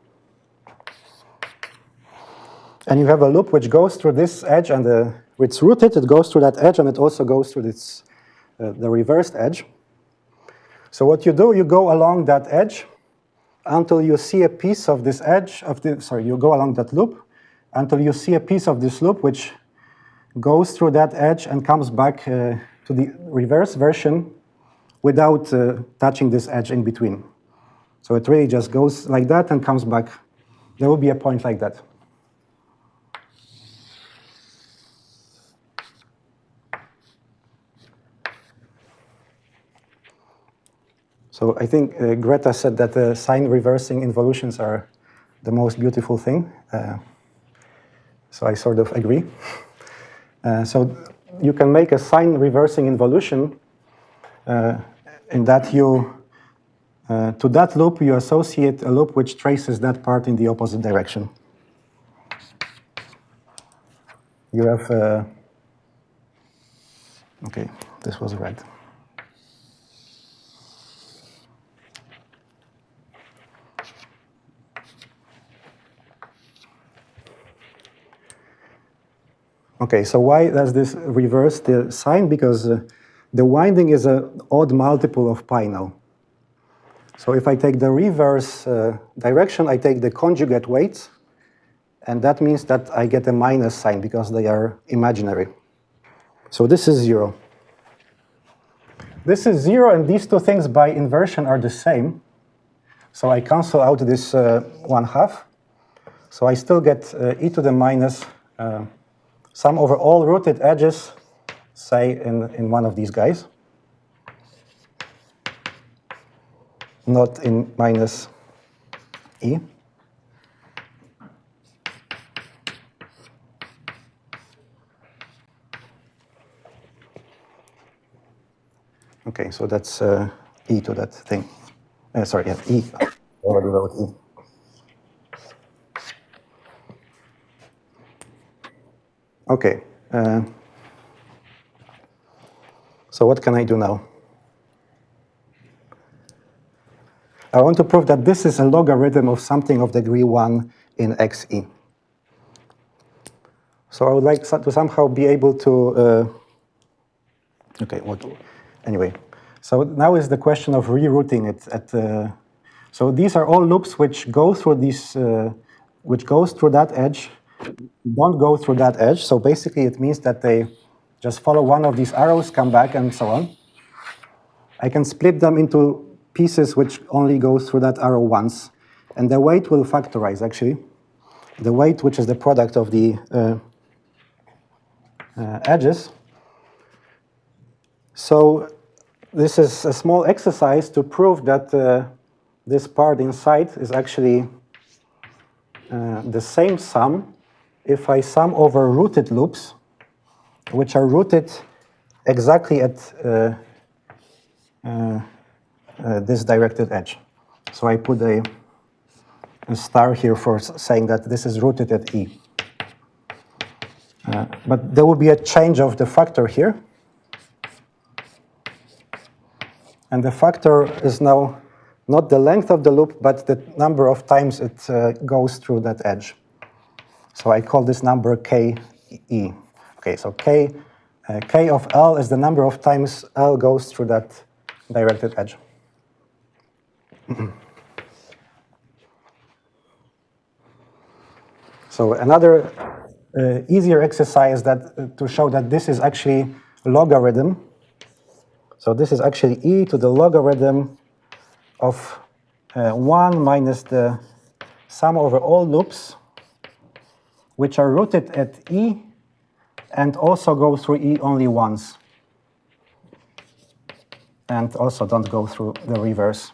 And you have a loop which goes through this edge, and it's rooted, it goes through that edge, and it also goes through this, the reversed edge. So what you do, you go along that edge until you see a piece of this edge, you go along that loop until you see a piece of this loop which goes through that edge and comes back to the reverse version without touching this edge in between. So it really just goes like that and comes back. There will be a point like that. So I think Greta said that sign reversing involutions are the most beautiful thing. So I sort of agree. So you can make a sign reversing involution in that you, to that loop, you associate a loop which traces that part in the opposite direction. You have, okay, this was red. Okay, so why does this reverse the sign? Because the winding is an odd multiple of pi now. So if I take the reverse direction, I take the conjugate weights, and that means that I get a minus sign because they are imaginary. So this is 0. This is 0, and these two things by inversion are the same. So I cancel out this 1/2. So I still get e to the minus sum over all rooted edges, say in one of these guys, not in minus e. Okay, so that's e to that thing. Sorry, yeah, e. I already wrote e. Okay. So what can I do now? I want to prove that this is a logarithm of something of degree 1 in xe. So I would like to somehow be able to, anyway. So now is the question of rerouting it so these are all loops which go through which goes through that edge, don't go through that edge. So basically it means that they just follow one of these arrows, come back, and so on. I can split them into pieces which only go through that arrow once. And the weight will factorize, actually. The weight, which is the product of the edges. So this is a small exercise to prove that this part inside is actually the same sum if I sum over rooted loops, which are rooted exactly at this directed edge. So I put a star here for saying that this is rooted at E. But there will be a change of the factor here. And the factor is now not the length of the loop, but the number of times it goes through that edge. So I call this number Ke. Okay, so K of L is the number of times L goes through that directed edge. So another easier exercise that to show that this is actually a logarithm. So this is actually e to the logarithm of 1 minus the sum over all loops, which are rooted at e and also go through e only once. And also don't go through the reverse.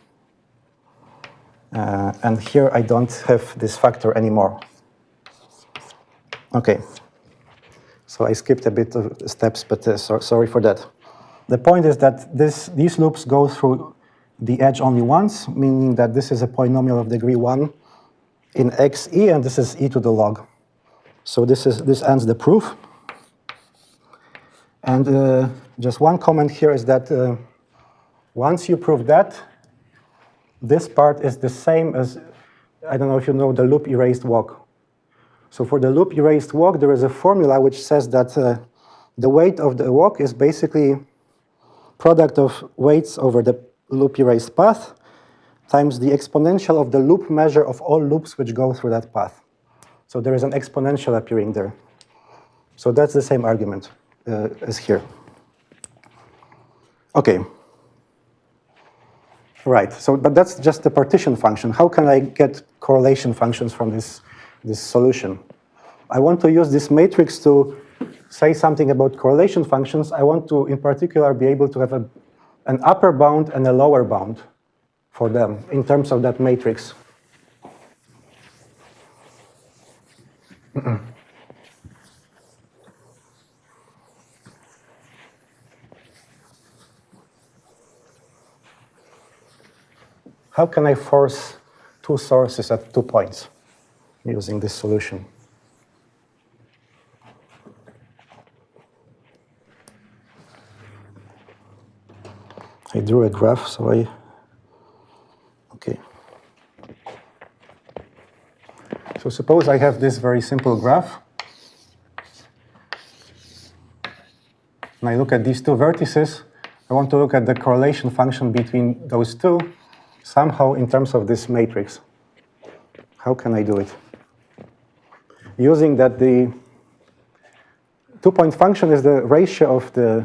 And here I don't have this factor anymore. Okay. So I skipped a bit of steps, but sorry for that. The point is that these loops go through the edge only once, meaning that this is a polynomial of degree 1 in xe, and this is e to the log. So this ends the proof. And just one comment here is that once you prove that, this part is the same as, I don't know if you know the loop erased walk. So for the loop erased walk, there is a formula which says that the weight of the walk is basically product of weights over the loop erased path times the exponential of the loop measure of all loops which go through that path. So there is an exponential appearing there. So that's the same argument as here. Okay. Right, so but that's just the partition function. How can I get correlation functions from this solution? I want to use this matrix to say something about correlation functions. I want to, in particular, be able to have an upper bound and a lower bound for them in terms of that matrix. How can I force two sources at 2 points using this solution? I drew a graph, so okay. So suppose I have this very simple graph. And I look at these two vertices. I want to look at the correlation function between those two, somehow in terms of this matrix. How can I do it? Using that the 2-point function is the ratio of the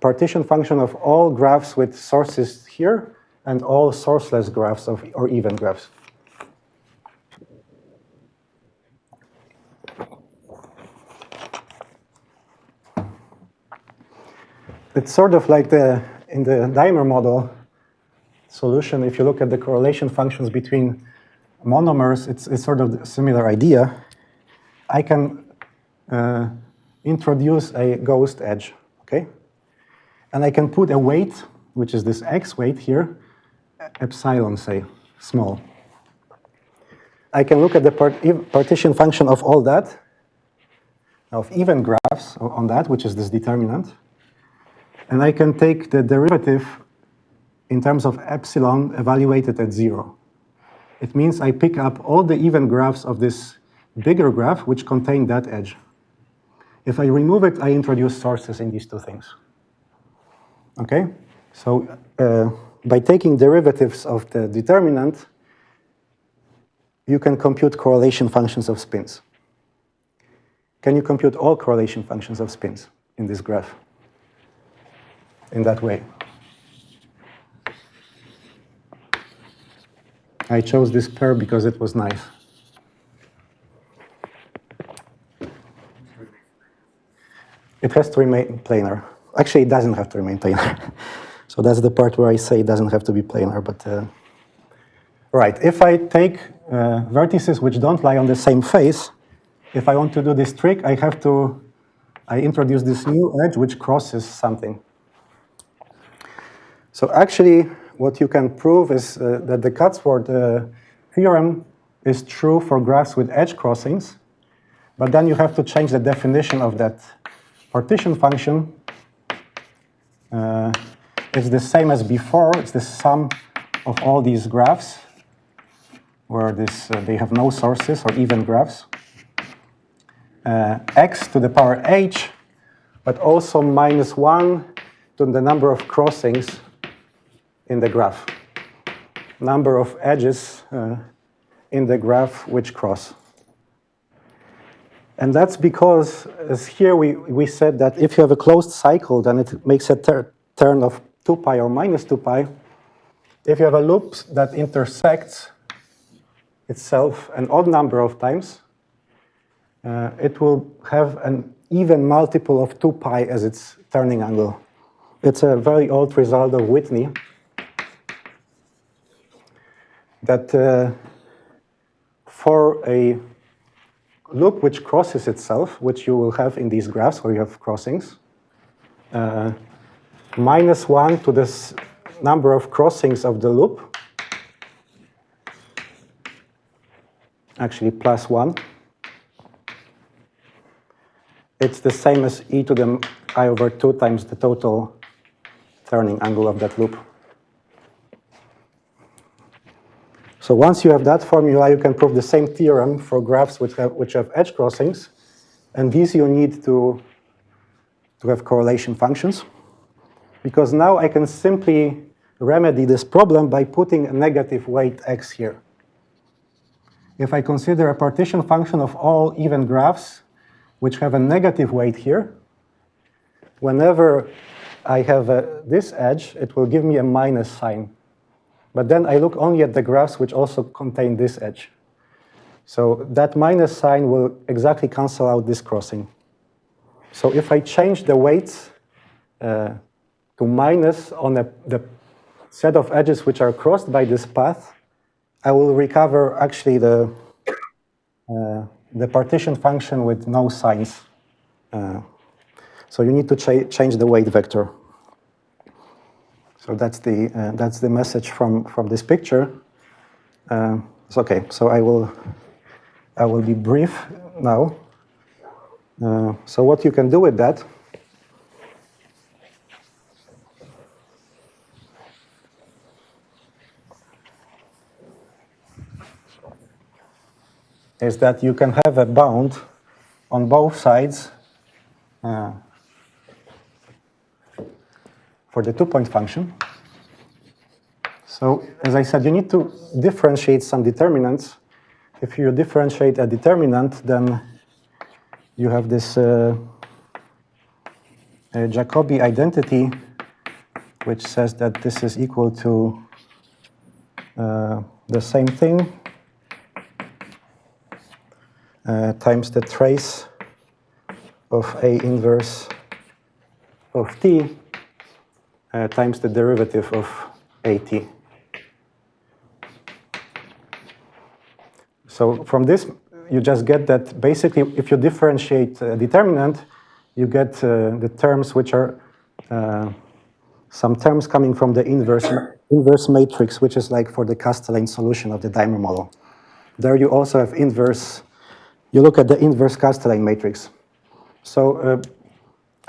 partition function of all graphs with sources here and all sourceless graphs or even graphs. It's sort of like in the dimer model solution, if you look at the correlation functions between monomers, it's sort of a similar idea. I can introduce a ghost edge, okay? And I can put a weight, which is this x weight here, epsilon, say, small. I can look at the partition function of all that, of even graphs on that, which is this determinant. And I can take the derivative in terms of epsilon evaluated at 0. It means I pick up all the even graphs of this bigger graph, which contain that edge. If I remove it, I introduce sources in these two things. Okay? So by taking derivatives of the determinant, you can compute correlation functions of spins. Can you compute all correlation functions of spins in this graph in that way? I chose this pair because it was nice. It has to remain planar. Actually, it doesn't have to remain planar. So that's the part where I say it doesn't have to be planar. But right, if I take vertices which don't lie on the same face, if I want to do this trick, I introduce this new edge which crosses something. So actually, what you can prove is that the Cotsworth theorem is true for graphs with edge crossings, but then you have to change the definition of that partition function. It's the same as before. It's the sum of all these graphs where they have no sources or even graphs. X to the power h, but also -1 to the number of crossings in the graph. Number of edges in the graph which cross. And that's because, as here we said that if you have a closed cycle, then it makes a turn of 2 pi or minus 2 pi. If you have a loop that intersects itself an odd number of times, it will have an even multiple of 2 pi as its turning angle. It's a very old result of Whitney that for a loop which crosses itself, which you will have in these graphs where you have crossings, -1 to this number of crossings of the loop, actually +1, it's the same as e to the I over 2 times the total turning angle of that loop. So once you have that formula, you can prove the same theorem for graphs which have edge crossings. And these you need to have correlation functions. Because now I can simply remedy this problem by putting a negative weight x here. If I consider a partition function of all even graphs which have a negative weight here, whenever I have this edge, it will give me a minus sign. But then I look only at the graphs which also contain this edge. So that minus sign will exactly cancel out this crossing. So if I change the weights to minus on the set of edges which are crossed by this path, I will recover actually the partition function with no signs. So you need to change the weight vector. So that's the message from this picture. It's okay. So I will be brief now. So what you can do with that is that you can have a bound on both sides for the 2-point function. So as I said, you need to differentiate some determinants. If you differentiate a determinant, then you have this Jacobi identity, which says that this is equal to the same thing times the trace of A inverse of t times the derivative of AT. So from this, you just get that basically if you differentiate a determinant, you get the terms which are some terms coming from the inverse matrix, which is like for the Kasteleyn solution of the dimer model. There you also have inverse, you look at the inverse Kasteleyn matrix. So,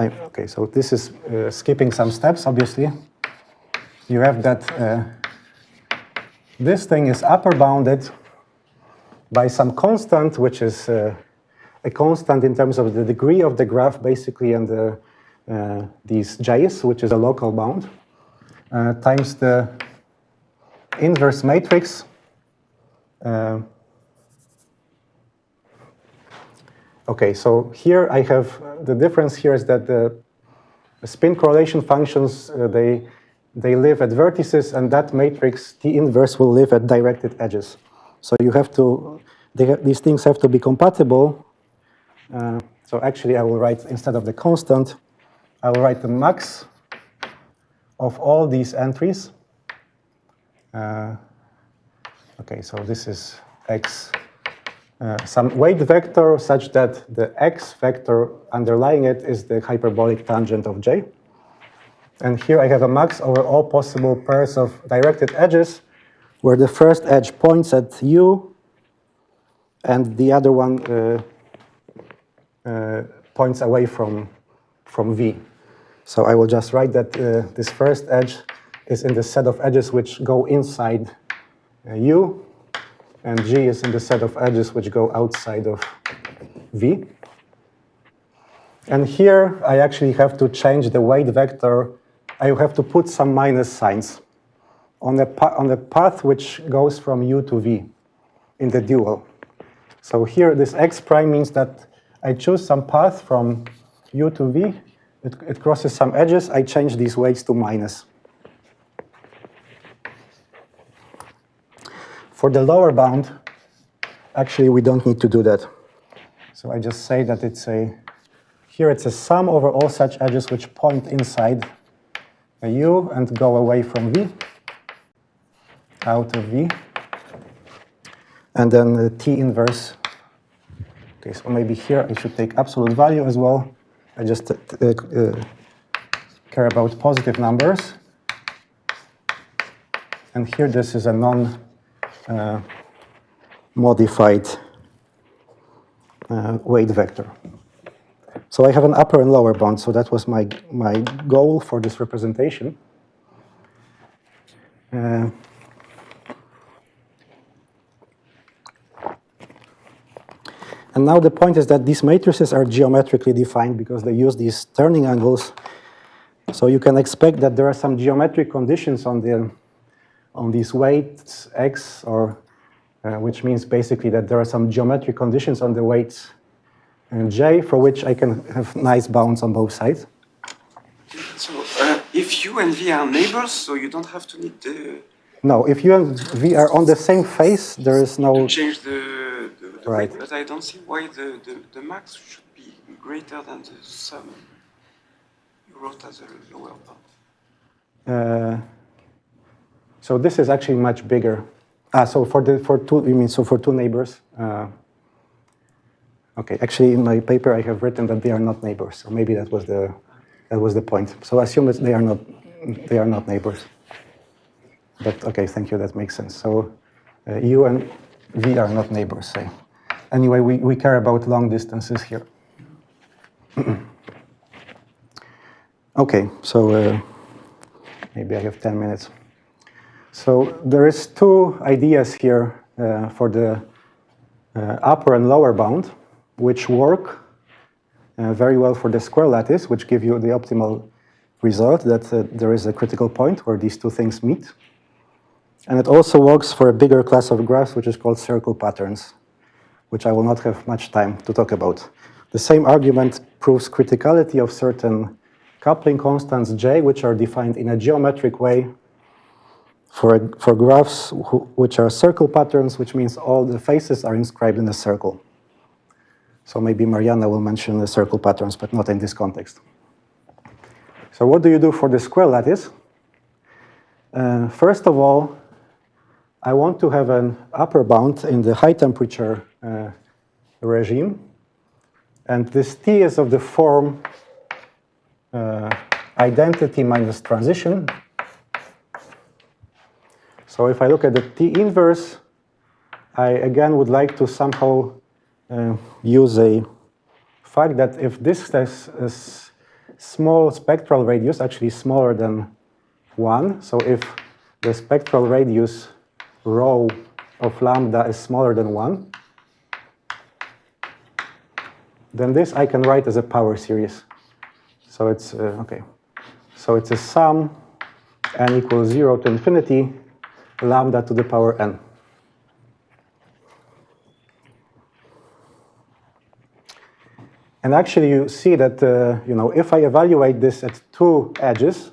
okay, so this is skipping some steps, obviously. You have that this thing is upper bounded by some constant, which is a constant in terms of the degree of the graph, basically, and these j's, which is a local bound, times the inverse matrix. Okay, so here I have, the difference here is that the spin correlation functions, they live at vertices, and that matrix, T inverse, will live at directed edges. So you have to, these things have to be compatible. So actually I will write, instead of the constant, I will write the max of all these entries. Okay, so this is x, some weight vector such that the x vector underlying it is the hyperbolic tangent of j. And here I have a max over all possible pairs of directed edges, where the first edge points at u, and the other one points away from v. So I will just write that this first edge is in the set of edges which go inside u, and g is in the set of edges which go outside of v. And here I actually have to change the weight vector. I have to put some minus signs on the path which goes from u to v in the dual. So here this x prime means that I choose some path from u to v. It crosses some edges. I change these weights to minus. For the lower bound, actually we don't need to do that. So I just say that here it's a sum over all such edges which point inside a u and go away from v, out of v. And then the T inverse. Okay, so maybe here I should take absolute value as well. I just care about positive numbers. And here this is a non-modified weight vector. So I have an upper and lower bound, so that was my goal for this representation. And now the point is that these matrices are geometrically defined because they use these turning angles. So you can expect that there are some geometric conditions on these weights x, or which means basically that there are some geometric conditions on the weights j for which I can have nice bounds on both sides. So if u and v are neighbors, so you don't have to need the... No, if u and v are on the same face, there is no... To change the right. weight, but I don't see why the max should be greater than the sum you wrote as a lower bound. So this is actually much bigger. So for two, you mean so for two neighbors? Okay, actually in my paper I have written that they are not neighbors. So maybe that was the point. So assume that they are not neighbors. But okay, thank you. That makes sense. So u and v are not neighbors. Say. Anyway, we care about long distances here. Okay, so maybe I have 10 minutes. So there is two ideas here for the upper and lower bound, which work very well for the square lattice, which give you the optimal result that there is a critical point where these two things meet. And it also works for a bigger class of graphs, which is called circle patterns, which I will not have much time to talk about. The same argument proves criticality of certain coupling constants J, which are defined in a geometric way for graphs which are circle patterns, which means all the faces are inscribed in a circle. So maybe Mariana will mention the circle patterns, but not in this context. So what do you do for the square lattice? First of all, I want to have an upper bound in the high temperature regime. And this T is of the form identity minus transition. So if I look at the T inverse, I again would like to somehow use a fact that if this has a small spectral radius, actually smaller than 1, so if the spectral radius rho of lambda is smaller than 1, then this I can write as a power series. So it's, okay. So it's a sum n equals 0 to infinity, lambda to the power n. And actually, you see that if I evaluate this at 2 edges,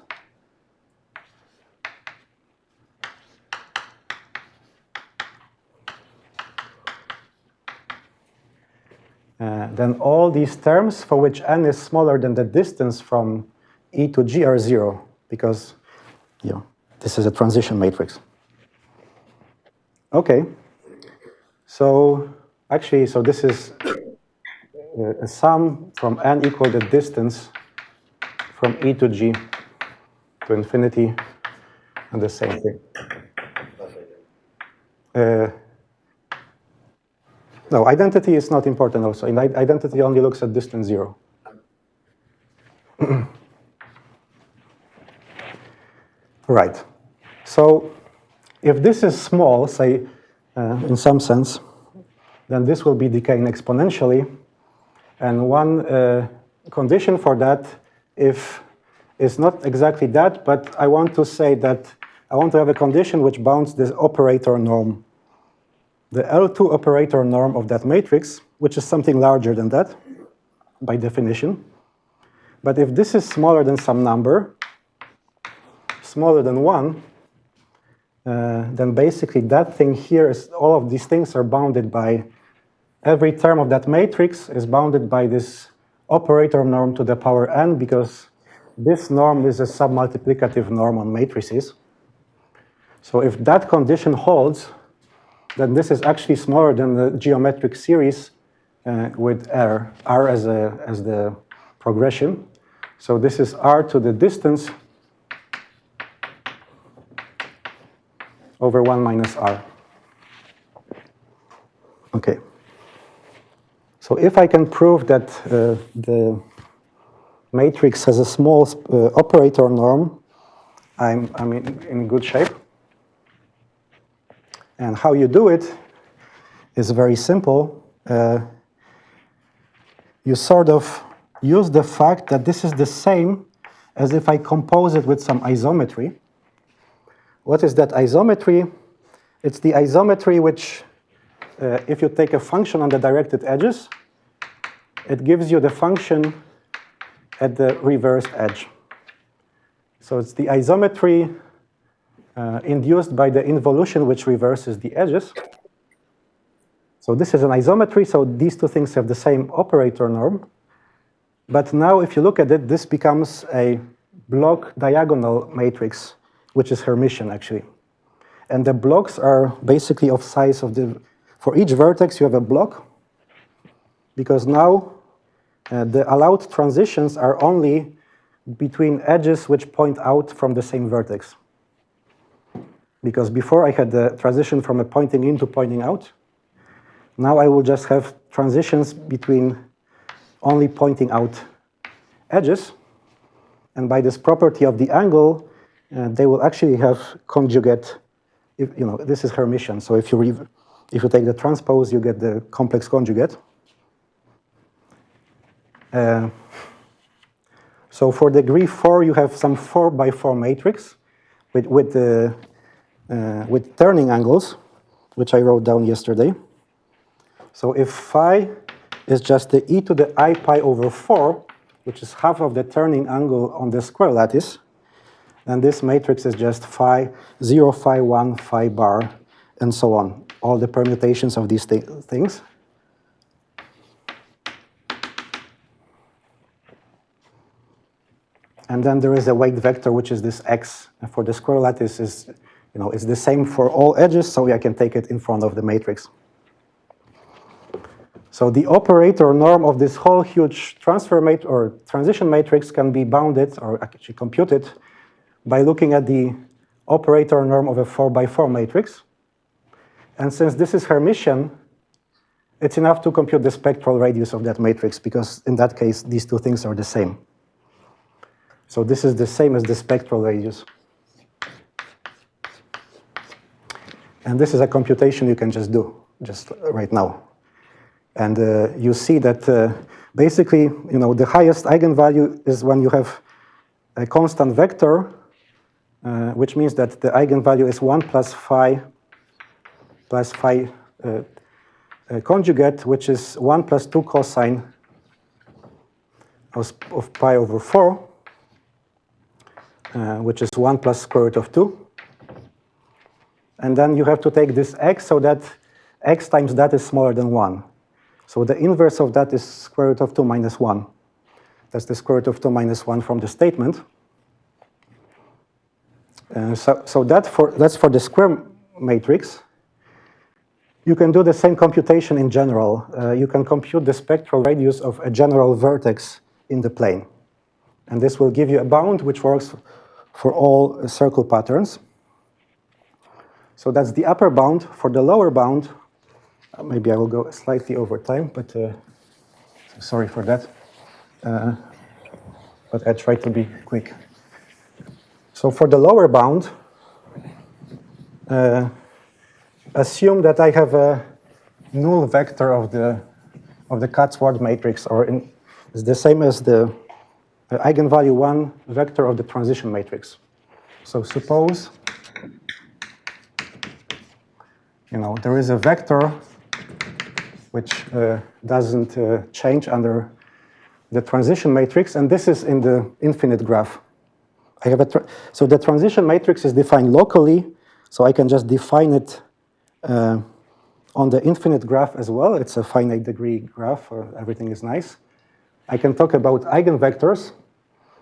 then all these terms for which n is smaller than the distance from E to G are 0, because this is a transition matrix. Okay, so actually, so this is a sum from n equal the distance from E to G to infinity, and the same thing. No, identity is not important also. Identity only looks at distance 0. Right. So if this is small, say, in some sense, then this will be decaying exponentially. And one condition for that is not exactly that, but I want to say that I want to have a condition which bounds this operator norm, the L2 operator norm of that matrix, which is something larger than that by definition. But if this is smaller than some number, smaller than 1, then basically that thing here is, all of these things are bounded by, every term of that matrix is bounded by this operator norm to the power n, because this norm is a submultiplicative norm on matrices. So if that condition holds, then this is actually smaller than the geometric series with r as the progression. So this is r to the distance over 1 minus r. Okay. So if I can prove that the matrix has a small operator norm, I'm in good shape. And how you do it is very simple. You sort of use the fact that this is the same as if I compose it with some isometry. What is that isometry? It's the isometry which, if you take a function on the directed edges, it gives you the function at the reversed edge. So it's the isometry induced by the involution which reverses the edges. So this is an isometry, so these two things have the same operator norm. But now if you look at it, this becomes a block diagonal matrix, which is Hermitian actually. And the blocks are basically of size of the, for each vertex you have a block, because now the allowed transitions are only between edges which point out from the same vertex. Because before I had the transition from a pointing in to pointing out. Now I will just have transitions between only pointing out edges. And by this property of the angle, they will actually have conjugate, this is Hermitian. So if you take the transpose, you get the complex conjugate. So for degree 4, you have some 4 by 4 matrix with turning angles, which I wrote down yesterday. So if phi is just the e to the I pi over 4, which is half of the turning angle on the square lattice, then this matrix is just phi 0, phi 1, phi bar, and so on, all the permutations of these things. And then there is a weight vector, which is this x. And for the square lattice is, it's the same for all edges, so I can take it in front of the matrix. So the operator norm of this whole huge transfer matrix or transition matrix can be bounded or actually computed by looking at the operator norm of a 4x4 matrix. And since this is Hermitian, it's enough to compute the spectral radius of that matrix, because in that case, these two things are the same. So this is the same as the spectral radius. And this is a computation you can just do, just right now. And you see that basically, the highest eigenvalue is when you have a constant vector, which means that the eigenvalue is 1 plus phi conjugate, which is 1 plus 2 cosine of pi over 4, which is 1 plus square root of 2. And then you have to take this x so that x times that is smaller than 1. So the inverse of that is square root of 2 minus 1. That's the square root of 2 minus 1 from the statement. So that's for the square matrix. You can do the same computation in general. You can compute the spectral radius of a general vertex in the plane. And this will give you a bound which works for all circle patterns. So that's the upper bound. For the lower bound, maybe I will go slightly over time, but sorry for that. But I try to be quick. So for the lower bound, assume that I have a null vector of the Katzword matrix, or it's the same as the eigenvalue 1 vector of the transition matrix. So suppose there is a vector which doesn't change under the transition matrix, and this is in the infinite graph. So the transition matrix is defined locally, so I can just define it on the infinite graph as well. It's a finite degree graph, everything is nice. I can talk about eigenvectors.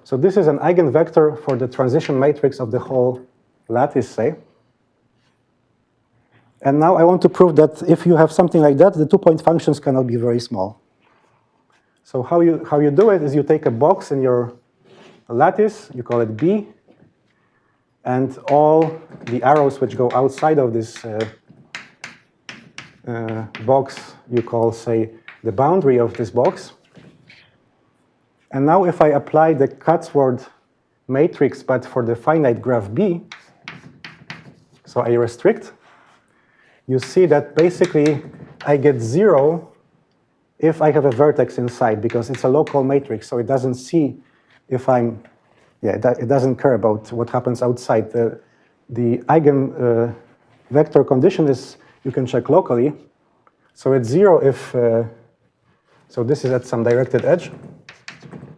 So this is an eigenvector for the transition matrix of the whole lattice, say. And now I want to prove that if you have something like that, the 2-point functions cannot be very small. So how you do it is you take a box in your lattice, you call it B, and all the arrows which go outside of this box you call, say, the boundary of this box. And now if I apply the Katzword matrix, but for the finite graph B, so I restrict, you see that basically I get 0 if I have a vertex inside, because it's a local matrix, so it doesn't see if I'm, it doesn't care about what happens outside. The eigen vector condition is, you can check locally, so it's 0 if, so this is at some directed edge.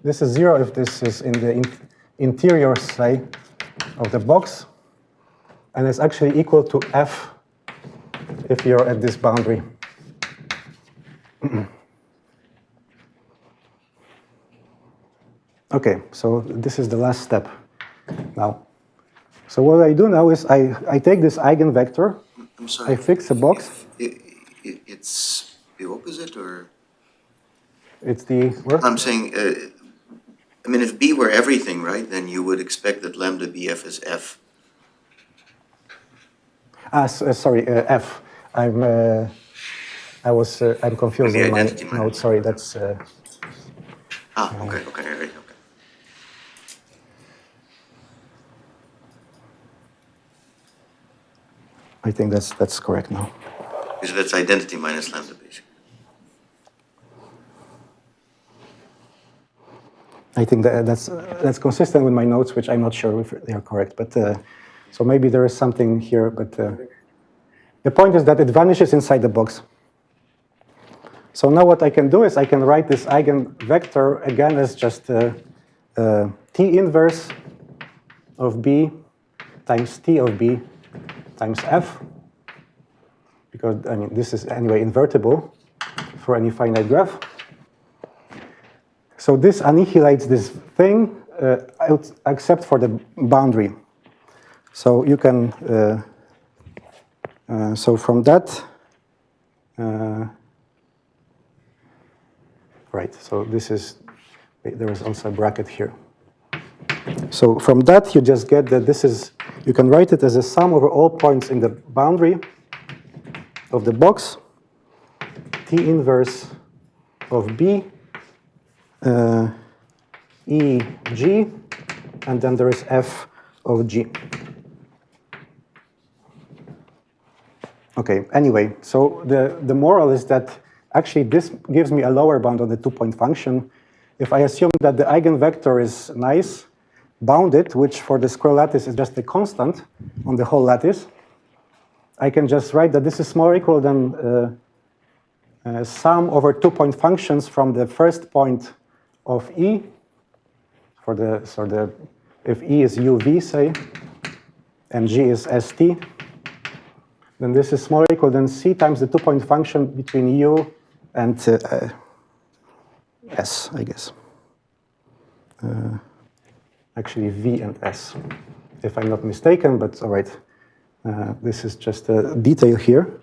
This is 0 if this is in the interior, say, of the box, and it's actually equal to f if you're at this boundary. Okay, so this is the last step now. So what I do now is I take this eigenvector, I'm sorry. I fix a box. It's the opposite, or? It's the, where? I'm saying, if B were everything, right, then you would expect that lambda BF is F. Sorry, F. I'm confusing my note. Sorry, that's. Okay, right. I think that's correct now. Because that's identity minus lambda, basically. I think that's consistent with my notes, which I'm not sure if they are correct. But so maybe there is something here. But the point is that it vanishes inside the box. So now what I can do is I can write this eigenvector again as just T inverse of B times T of B times F, because this is anyway invertible for any finite graph. So this annihilates this thing except for the boundary. So you can, so from that, Right, so this is, there is also a bracket here. So from that, you just get that this is, you can write it as a sum over all points in the boundary of the box, T inverse of B, E, G, and then there is F of G. Okay, anyway, so the moral is that actually this gives me a lower bound on the two-point function. If I assume that the eigenvector is nice, bounded, which for the square lattice is just a constant on the whole lattice, I can just write that this is more equal than sum over two-point functions from the first point of E, for the, if E is UV, say, and G is ST, then this is more equal than C times the two-point function between U and S, I guess. Actually, V and S, if I'm not mistaken, but all right. This is just a detail here.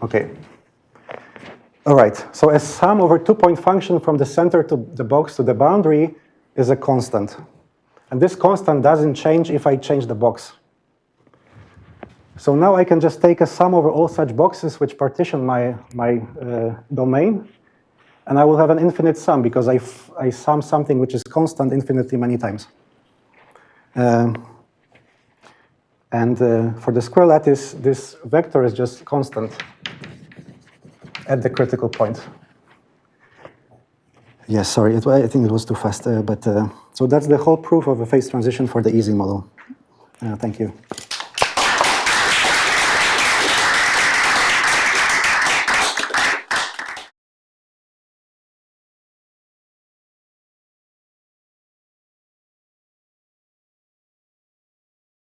Okay. All right, so a sum over two-point function from the center to the box to the boundary is a constant. And this constant doesn't change if I change the box. So now I can just take a sum over all such boxes which partition my domain, and I will have an infinite sum because I sum something which is constant infinitely many times. And for the square lattice, this vector is just constant at the critical point. Yes, sorry, I think it was too fast, so that's the whole proof of a phase transition for the Ising model. Thank you.